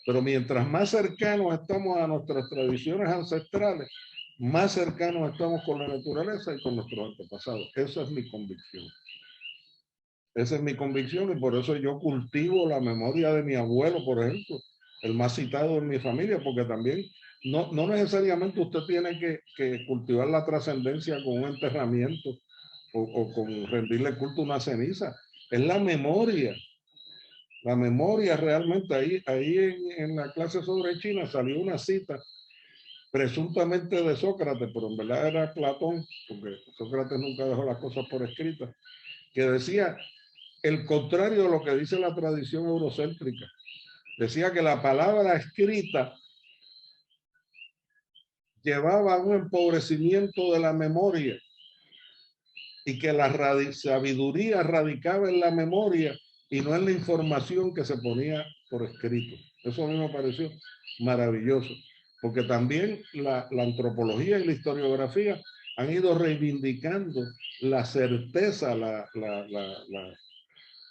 pero mientras más cercanos estamos a nuestras tradiciones ancestrales, más cercanos estamos con la naturaleza y con nuestros antepasados. Esa es mi convicción. Esa es mi convicción, y por eso yo cultivo la memoria de mi abuelo, por ejemplo, el más citado en mi familia, porque también no necesariamente usted tiene que cultivar la trascendencia con un enterramiento o con rendirle culto a una ceniza. Es la memoria. La memoria realmente. Ahí en la clase sobre China salió una cita presuntamente de Sócrates, pero en verdad era Platón, porque Sócrates nunca dejó las cosas por escritas, que decía el contrario de lo que dice la tradición eurocéntrica. Decía que la palabra escrita llevaba a un empobrecimiento de la memoria y que la sabiduría radicaba en la memoria y no en la información que se ponía por escrito. Eso a mí me pareció maravilloso, porque también la antropología y la historiografía han ido reivindicando la certeza,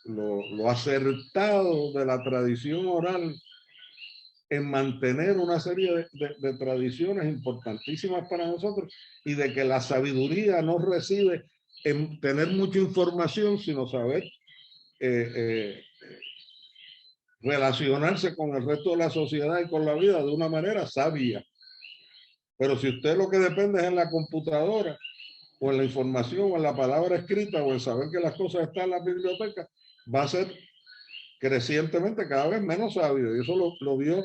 lo acertado de la tradición oral en mantener una serie de tradiciones importantísimas para nosotros y de que la sabiduría no reside en tener mucha información, sino saber relacionarse con el resto de la sociedad y con la vida de una manera sabia. Pero si usted lo que depende es en la computadora o en la información o en la palabra escrita o en saber que las cosas están en la biblioteca, va a ser crecientemente cada vez menos sabio. Y eso lo vio,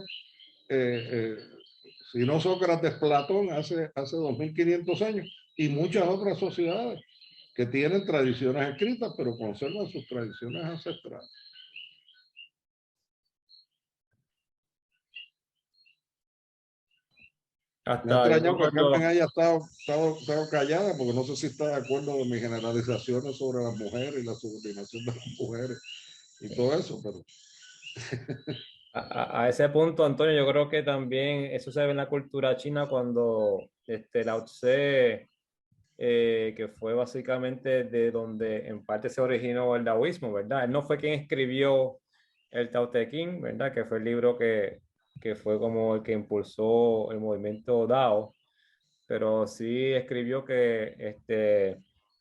si no Sócrates, Platón hace 2500 años y muchas otras sociedades que tienen tradiciones escritas pero conservan sus tradiciones ancestrales. Me ha extrañado que Carmen haya estado callada, porque no sé si está de acuerdo de mis generalizaciones sobre las mujeres y la subordinación de las mujeres y todo eso, pero... A ese punto, Antonio, yo creo que también eso se ve en la cultura china cuando Lao Tse, que fue básicamente de donde en parte se originó el taoísmo, ¿verdad? Él no fue quien escribió el Tao Te Ching, ¿verdad? Que fue el libro que fue como el que impulsó el movimiento Dao, pero sí escribió que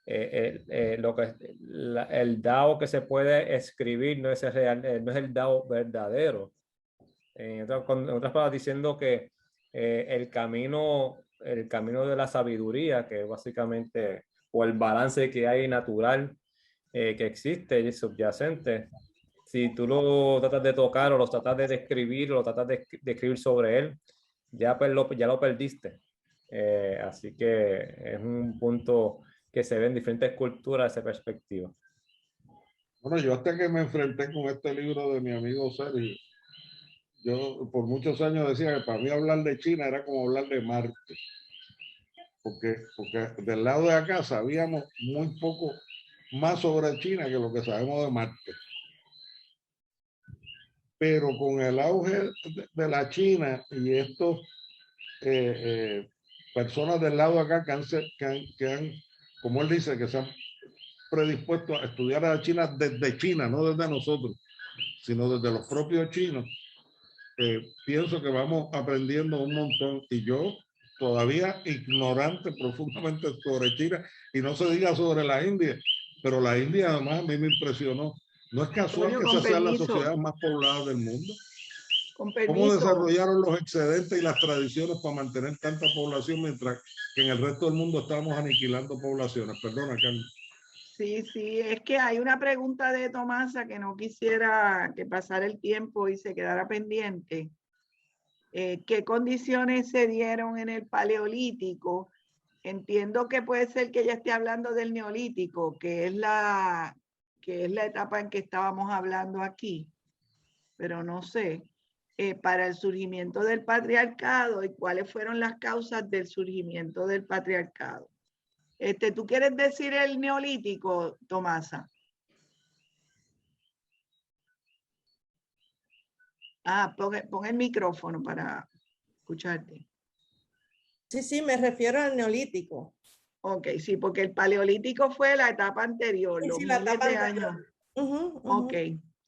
el Dao que se puede escribir no es el real, no es el Dao verdadero. En otras palabras, diciendo que el camino de la sabiduría, que básicamente, o el balance que hay natural que existe y subyacente, si tú lo tratas de tocar o lo tratas de describir o lo tratas de escribir sobre él, ya lo perdiste. Así que es un punto que se ve en diferentes culturas esa perspectiva. Bueno, yo hasta que me enfrenté con este libro de mi amigo Sergio, yo por muchos años decía que para mí hablar de China era como hablar de Marte. Porque del lado de acá sabíamos muy poco más sobre China que lo que sabemos de Marte. Pero con el auge de la China y estos personas del lado de acá que han, como él dice, que se han predispuesto a estudiar a la China desde China, no desde nosotros, sino desde los propios chinos, pienso que vamos aprendiendo un montón. Y yo todavía ignorante profundamente sobre China, y no se diga sobre la India, pero la India además a mí me impresionó. No es casual que esa sea la sociedad más poblada del mundo. ¿Cómo desarrollaron los excedentes y las tradiciones para mantener tanta población mientras que en el resto del mundo estamos aniquilando poblaciones? Perdona, Carmen. Sí, es que hay una pregunta de Tomasa que no quisiera que pasara el tiempo y se quedara pendiente. ¿Qué condiciones se dieron en el Paleolítico? Entiendo que puede ser que ella esté hablando del Neolítico, que es la etapa en que estábamos hablando aquí, pero no sé, para el surgimiento del patriarcado y cuáles fueron las causas del surgimiento del patriarcado. ¿Tú quieres decir el Neolítico, Tomasa? Pon el micrófono para escucharte. Sí, me refiero al Neolítico. Ok, sí, porque el Paleolítico fue la etapa anterior, sí, los la miles etapa de anterior. años. Ok,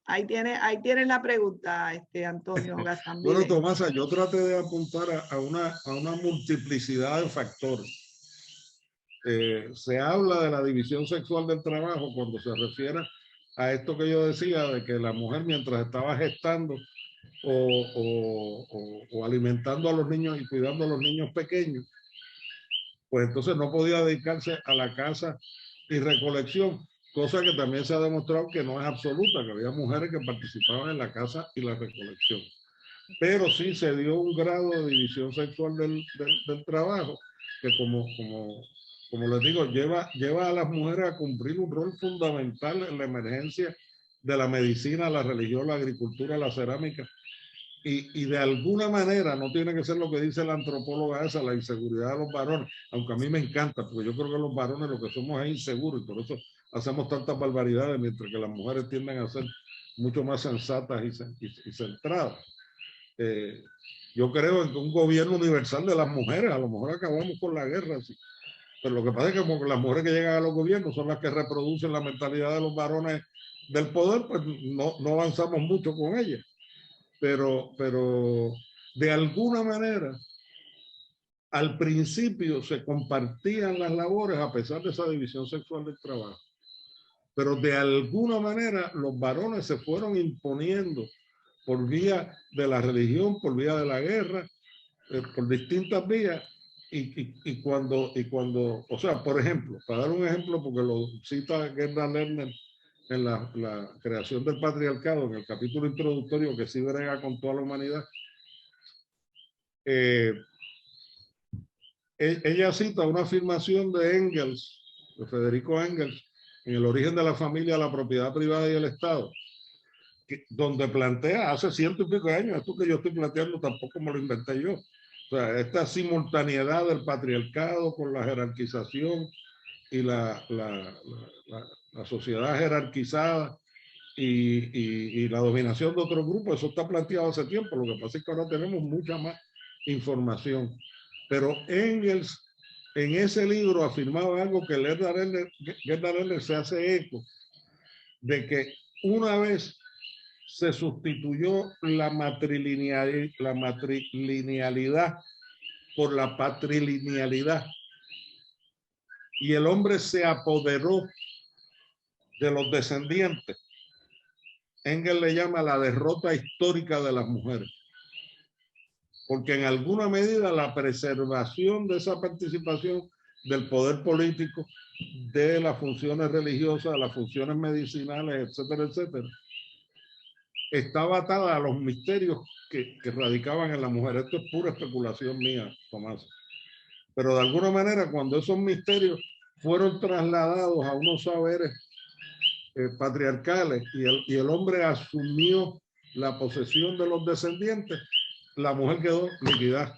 ahí tienes la pregunta, Antonio Gazambide. Bueno, Tomasa, yo traté de apuntar a una multiplicidad de factores. Se habla de la división sexual del trabajo cuando se refiere a esto que yo decía, de que la mujer mientras estaba gestando o alimentando a los niños y cuidando a los niños pequeños, pues entonces no podía dedicarse a la casa y recolección, cosa que también se ha demostrado que no es absoluta, que había mujeres que participaban en la casa y la recolección. pero sí se dio un grado de división sexual del trabajo que como les digo, lleva a las mujeres a cumplir un rol fundamental en la emergencia de la medicina, la religión, la agricultura, la cerámica. Y de alguna manera, no tiene que ser lo que dice la antropóloga esa, la inseguridad de los varones, aunque a mí me encanta, porque yo creo que los varones lo que somos es inseguros y por eso hacemos tantas barbaridades, mientras que las mujeres tienden a ser mucho más sensatas y centradas. Yo creo en un gobierno universal de las mujeres, a lo mejor acabamos con la guerra, sí. Pero lo que pasa es que como las mujeres que llegan a los gobiernos son las que reproducen la mentalidad de los varones del poder, pues no avanzamos mucho con ellas. Pero de alguna manera, al principio se compartían las labores a pesar de esa división sexual del trabajo. Pero de alguna manera los varones se fueron imponiendo por vía de la religión, por vía de la guerra, por distintas vías. Y cuando, o sea, por ejemplo, para dar un ejemplo, porque lo cita Gerda Lerner en la creación del patriarcado, en el capítulo introductorio que sí brega con toda la humanidad, ella cita una afirmación de Engels, de Federico Engels, en El origen de la familia, la propiedad privada y el Estado, donde plantea hace 100 y pico de años, esto que yo estoy planteando tampoco me lo inventé yo, o sea, esta simultaneidad del patriarcado con la jerarquización y la sociedad jerarquizada y la dominación de otros grupos, eso está planteado hace tiempo, lo que pasa es que ahora tenemos mucha más información. Pero Engels en ese libro afirmaba algo que Gerda Lerner se hace eco, de que una vez se sustituyó la matrilinealidad por la patrilinealidad y el hombre se apoderó de los descendientes. Engels le llama la derrota histórica de las mujeres, porque en alguna medida la preservación de esa participación del poder político, de las funciones religiosas, de las funciones medicinales, etcétera, etcétera, estaba atada a los misterios que radicaban en la mujer. Esto es pura especulación mía, Tomás. Pero de alguna manera, cuando esos misterios fueron trasladados a unos saberes patriarcales y el hombre asumió la posesión de los descendientes, la mujer quedó liquidada,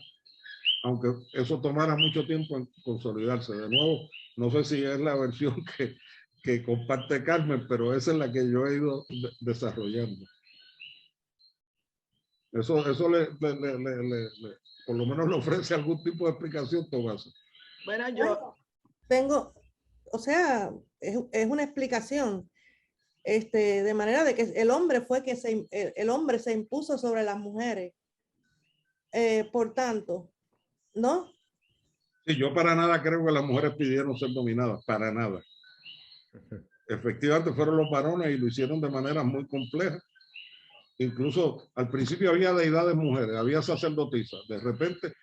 aunque eso tomara mucho tiempo en consolidarse. De nuevo, no sé si es la versión que comparte Carmen, pero esa es la que yo he ido desarrollando. Eso por lo menos le ofrece algún tipo de explicación, Tomás. Bueno, yo tengo, o sea, es una explicación, de manera de que el hombre fue que el hombre se impuso sobre las mujeres. Por tanto, ¿no? Sí, yo para nada creo que las mujeres pidieron ser dominadas, para nada. Efectivamente fueron los varones y lo hicieron de manera muy compleja. Incluso al principio había deidades mujeres, había sacerdotisas. De repente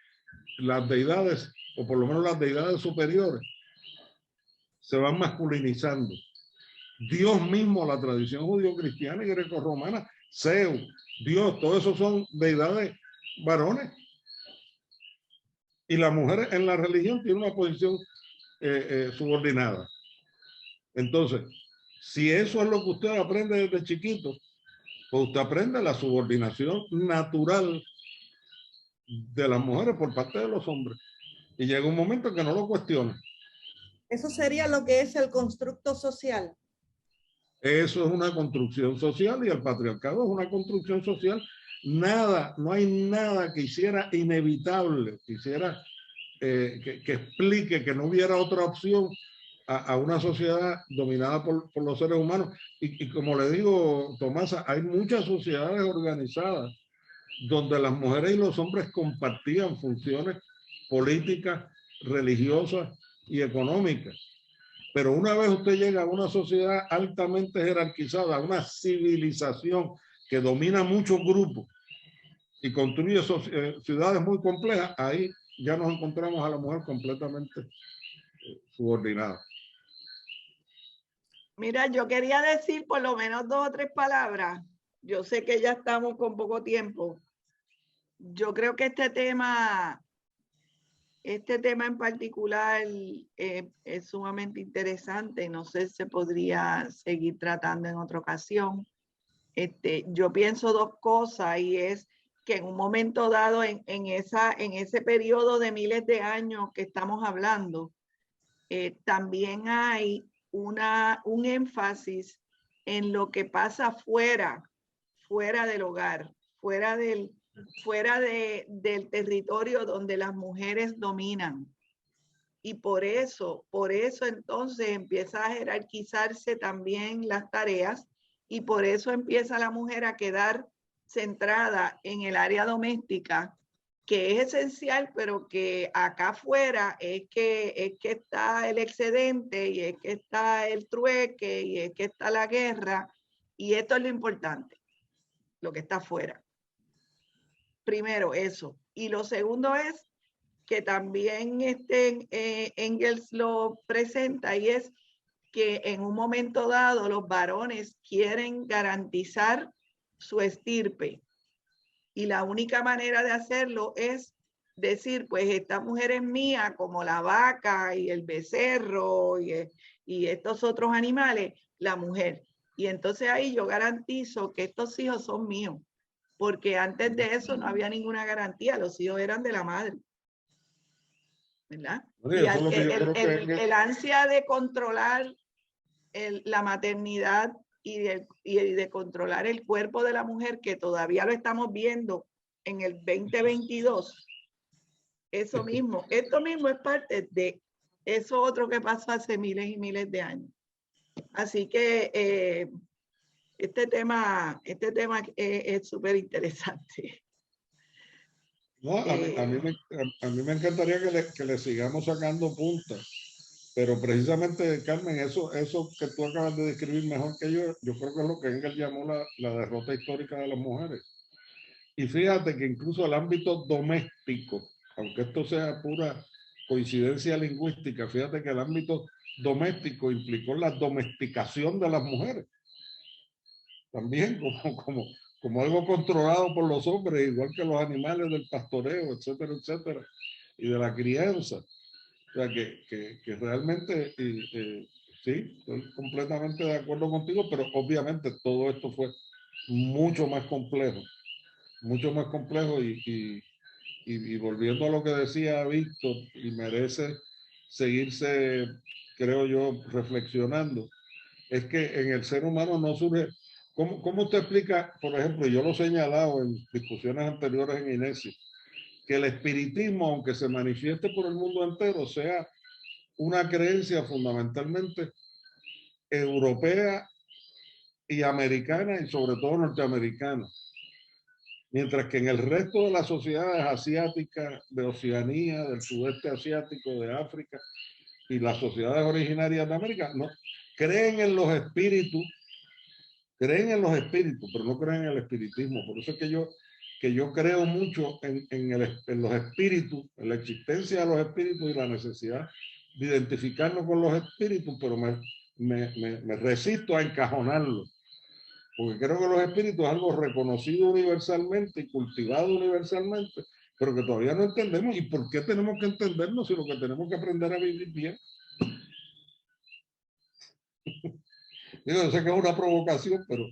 las deidades, o por lo menos las deidades superiores, se van masculinizando. Dios mismo, la tradición judío-cristiana y greco-romana, Zeus, Dios, todo eso son deidades varones. Y la mujer en la religión tiene una posición subordinada. Entonces, si eso es lo que usted aprende desde chiquito, pues usted aprende la subordinación natural de las mujeres por parte de los hombres. Y llega un momento en que no lo cuestiona. Eso sería lo que es el constructo social. Eso es una construcción social y el patriarcado es una construcción social. No hay nada que hiciera inevitable, que hiciera que explique que no hubiera otra opción a una sociedad dominada por los seres humanos. Y como le digo, Tomás, hay muchas sociedades organizadas donde las mujeres y los hombres compartían funciones políticas, religiosas y económicas. Pero una vez usted llega a una sociedad altamente jerarquizada, a una civilización que domina muchos grupos y construye ciudades muy complejas, ahí ya nos encontramos a la mujer completamente subordinada. Mira, yo quería decir por lo menos 2 o 3 palabras. Yo sé que ya estamos con poco tiempo, yo creo que este tema en particular es sumamente interesante. No sé si se podría seguir tratando en otra ocasión. Yo pienso dos cosas, y es que en un momento dado, en ese periodo de miles de años que estamos hablando, también hay un énfasis en lo que pasa fuera del hogar, fuera del territorio donde las mujeres dominan. Y por eso entonces empieza a jerarquizarse también las tareas, y por eso empieza la mujer a quedar centrada en el área doméstica, que es esencial, pero que acá afuera es que está el excedente, y es que está el trueque, y es que está la guerra, y esto es lo importante, lo que está afuera. Primero eso. Y lo segundo es que también Engels lo presenta, y es que en un momento dado los varones quieren garantizar su estirpe, y la única manera de hacerlo es decir, pues esta mujer es mía, como la vaca y el becerro y estos otros animales, la mujer. Y entonces ahí yo garantizo que estos hijos son míos, porque antes de eso no había ninguna garantía, los hijos eran de la madre, ¿verdad? Sí, el ansia de controlar la maternidad y de controlar el cuerpo de la mujer, que todavía lo estamos viendo en el 2022, esto mismo es parte de eso otro que pasó hace miles y miles de años. Así que este tema es súper interesante. No, a mí me encantaría que le sigamos sacando puntas, pero precisamente, Carmen, eso que tú acabas de describir mejor que yo creo que es lo que Engels llamó la derrota histórica de las mujeres. Y fíjate que incluso el ámbito doméstico, aunque esto sea pura coincidencia lingüística, fíjate que el ámbito doméstico implicó la domesticación de las mujeres. También como algo controlado por los hombres, igual que los animales del pastoreo, etcétera, etcétera, y de la crianza. O sea, que realmente, sí, estoy completamente de acuerdo contigo, pero obviamente todo esto fue mucho más complejo y volviendo a lo que decía Víctor, y merece seguirse, creo yo, reflexionando, es que en el ser humano no surge. ¿Cómo usted explica, por ejemplo, yo lo he señalado en discusiones anteriores en INESI, que el espiritismo, aunque se manifieste por el mundo entero, sea una creencia fundamentalmente europea y americana, y sobre todo norteamericana? Mientras que en el resto de las sociedades asiáticas, de Oceanía, del sudeste asiático, de África, y las sociedades originarias de América, no creen en los espíritus, pero no creen en el espiritismo. Por eso es que yo creo mucho en los espíritus, en la existencia de los espíritus y la necesidad de identificarnos con los espíritus, pero me resisto a encajonarlos, porque creo que los espíritus es algo reconocido universalmente y cultivado universalmente, pero que todavía no entendemos. ¿Y por qué tenemos que entendernos si lo que tenemos que aprender a vivir bien? Digo, yo sé que es una provocación, pero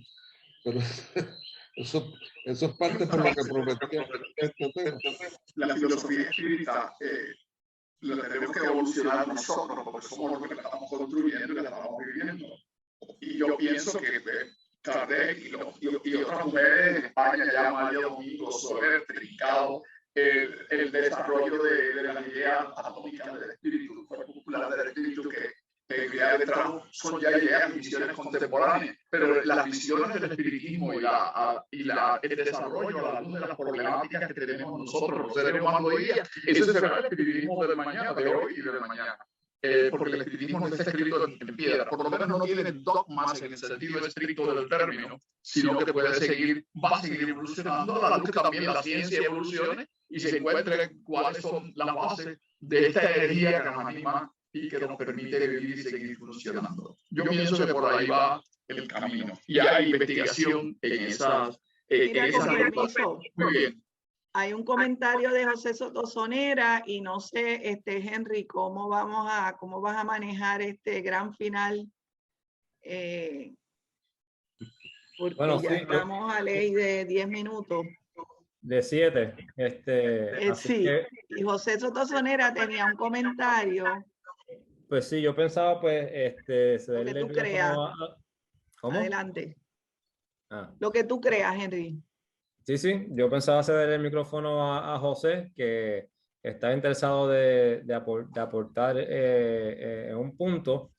eso es parte por lo que prometí este tema. La filosofía espírita la tenemos que evolucionar nosotros, porque somos los que la estamos construyendo y la estamos viviendo. Y yo pienso que Kardec y otras mujeres en España, ya María Domingo, Soler, trincado el desarrollo de las ideas atómicas del espíritu, popular del espíritu, que ideas de Trump son ya ideas y visiones contemporáneas, pero las visiones del espiritismo y el desarrollo a la luz de las problemáticas que tenemos nosotros, los seres humanos hoy día, ese será el espiritismo de mañana, de hoy y de mañana. Porque el espiritismo no está escrito en piedra, por lo menos no tiene dogmas en el sentido estricto del término, sino que va a seguir evolucionando a la luz que también la ciencia evolucione y se encuentre cuáles son las bases de esta energía que nos anima y que nos permite vivir y seguir funcionando. Yo pienso que por ahí va el camino. Y hay investigación en esas Mira, con permiso. Muy bien. Hay un comentario de José Sotosonera y no sé, Henry, cómo vas a manejar este gran final, porque Bueno, ya sí, estamos a ley de 10 minutos. De 7. Así Sí, que, y José Sotosonera tenía un comentario. pues sí, yo pensaba pues cederle el tú creas. micrófono ¿Cómo? Adelante. Ah. Lo que tú creas, Henry. Sí, yo pensaba ceder el micrófono a José, que está interesado de aportar en un punto,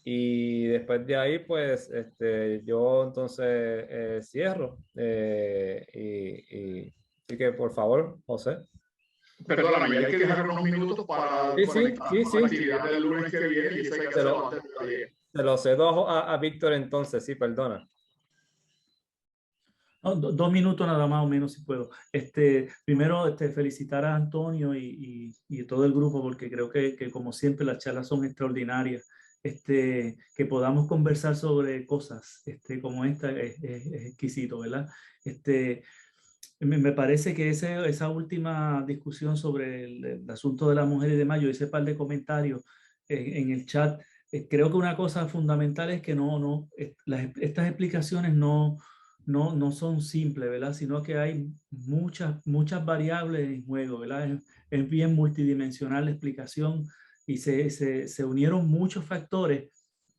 y después de ahí, pues, yo entonces cierro. Así que, por favor, José. Perdóname, hay que dejar unos minutos para conectarnos a la actividad del lunes que viene y eso hay que hacerlo antes de la 10. Se lo cedo a Víctor entonces, sí, perdona. No, 2 minutos nada más o menos si puedo. Primero, felicitar a Antonio y todo el grupo porque creo que como siempre las charlas son extraordinarias. Que podamos conversar sobre cosas como esta es exquisito, ¿verdad? Me parece que esa última discusión sobre el asunto de la mujer y demás, yo hice un par de comentarios en el chat. Creo que una cosa fundamental es que estas explicaciones no son simples, ¿verdad? Sino que hay muchas variables en juego, ¿verdad? Es bien multidimensional la explicación y se unieron muchos factores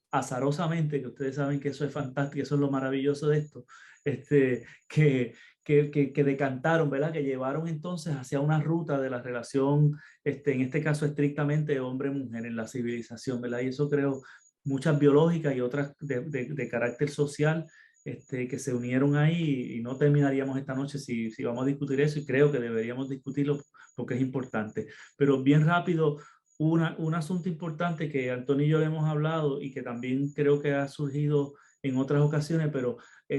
azarosamente, que ustedes saben que eso es fantástico, eso es lo maravilloso de esto, que decantaron, ¿verdad? Que llevaron entonces hacia una ruta de la relación, en este caso estrictamente hombre-mujer en la civilización, ¿verdad? Y eso creo muchas biológicas y otras de carácter social que se unieron ahí y no terminaríamos esta noche si vamos a discutir eso y creo que deberíamos discutirlo porque es importante. Pero bien rápido, un asunto importante que Antonio y yo le hemos hablado y que también creo que ha surgido en otras ocasiones, pero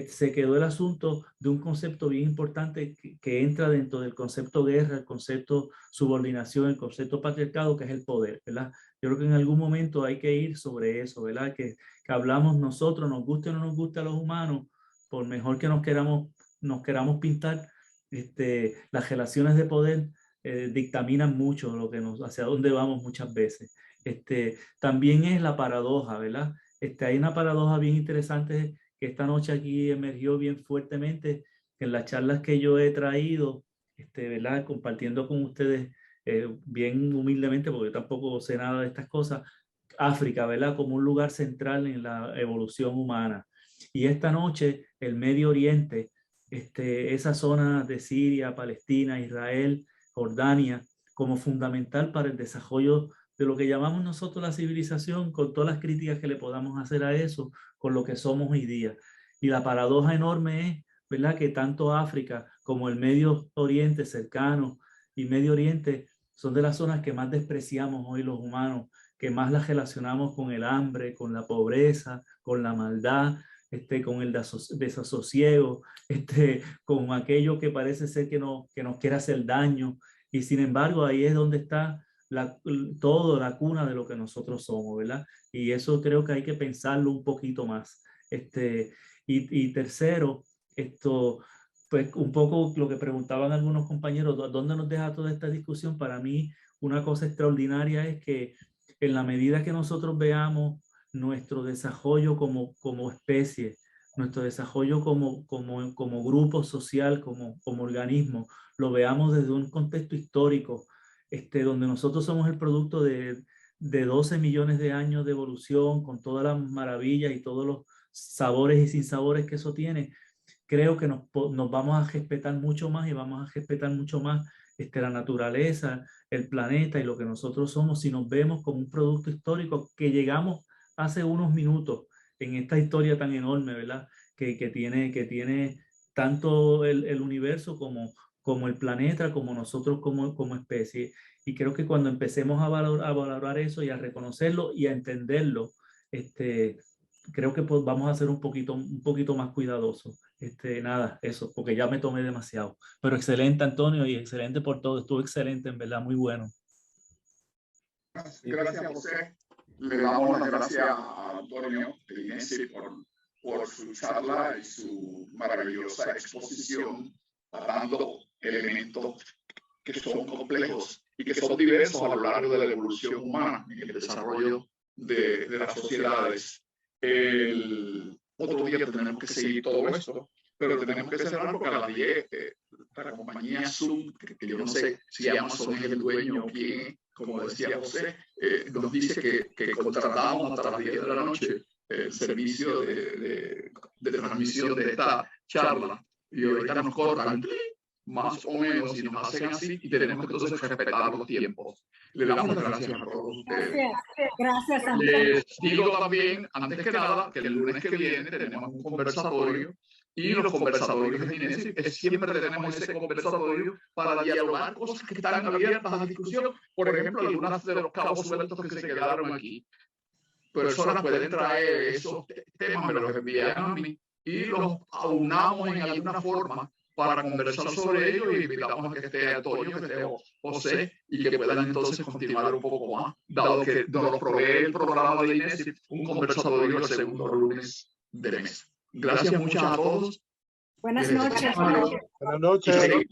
se quedó el asunto de un concepto bien importante que entra dentro del concepto guerra, el concepto subordinación, el concepto patriarcado, que es el poder, ¿verdad? Yo creo que en algún momento hay que ir sobre eso, ¿verdad? Que hablamos nosotros, nos guste o no nos guste a los humanos, por mejor que nos queramos pintar, las relaciones de poder dictaminan mucho hacia dónde vamos muchas veces. También es la paradoja, ¿verdad? Hay una paradoja bien interesante que esta noche aquí emergió bien fuertemente en las charlas que yo he traído, ¿verdad? Compartiendo con ustedes bien humildemente, porque yo tampoco sé nada de estas cosas, África, ¿verdad? Como un lugar central en la evolución humana. Y esta noche el Medio Oriente, esa zona de Siria, Palestina, Israel, Jordania, como fundamental para el desarrollo de lo que llamamos nosotros la civilización, con todas las críticas que le podamos hacer a eso, con lo que somos hoy día. Y la paradoja enorme es, ¿verdad?, que tanto África como el Medio Oriente cercano y Medio Oriente son de las zonas que más despreciamos hoy los humanos, que más las relacionamos con el hambre, con la pobreza, con la maldad, con el desasosiego, con aquello que parece ser que nos quiere hacer daño. Y sin embargo, ahí es donde está todo la cuna de lo que nosotros somos, ¿verdad? Y eso creo que hay que pensarlo un poquito más. Y tercero, pues un poco lo que preguntaban algunos compañeros, ¿dónde nos deja toda esta discusión? Para mí, una cosa extraordinaria es que en la medida que nosotros veamos nuestro desarrollo como especie, nuestro desarrollo como grupo social, como organismo, lo veamos desde un contexto histórico, donde nosotros somos el producto de 12 millones de años de evolución, con todas las maravillas y todos los sabores y sinsabores que eso tiene, creo que nos vamos a respetar mucho más y vamos a respetar mucho más la naturaleza, el planeta y lo que nosotros somos si nos vemos como un producto histórico que llegamos hace unos minutos en esta historia tan enorme, ¿verdad? Que tiene tanto el universo como el planeta, como nosotros como especie. Y creo que cuando empecemos a valorar eso y a reconocerlo y a entenderlo, creo que pues vamos a ser un poquito más cuidadosos. Nada, eso, porque ya me tomé demasiado. Pero excelente, Antonio, y excelente por todo. Estuvo excelente, en verdad, muy bueno. Gracias, José. Le damos las gracias a Antonio por su charla y su maravillosa exposición, dando elementos que son complejos y que son diversos a lo largo de la evolución humana, en el desarrollo de las sociedades. Otro día tenemos que seguir todo esto, pero tenemos que cerrar porque a las 10 la compañía Zoom, que yo no sé si Amazon es el dueño o quién, como decía José, nos dice que contratamos hasta las 10 de la noche el servicio de transmisión de esta charla, y ahorita nos cortan más o menos y nos hacen así, y tenemos que entonces respetar los tiempos. Le damos las gracias a todos ustedes. Gracias, Antonio. Les digo también, antes que nada, que el lunes que viene tenemos un conversatorio, y los conversatorios de INESI, siempre tenemos ese conversatorio para dialogar cosas que están abiertas a discusión. Por ejemplo, algunas de los cabos sueltos que se quedaron aquí. Personas pueden traer esos temas, me los envían a mí, y los aunamos en alguna forma para conversar sobre ello, y invitamos a que esté Antonio, que esté José, y que puedan entonces continuar un poco más, dado que nos provee el programa de INESI un conversatorio el segundo lunes de mes. Gracias muchas a todos. Buenas noches. Buenas noches.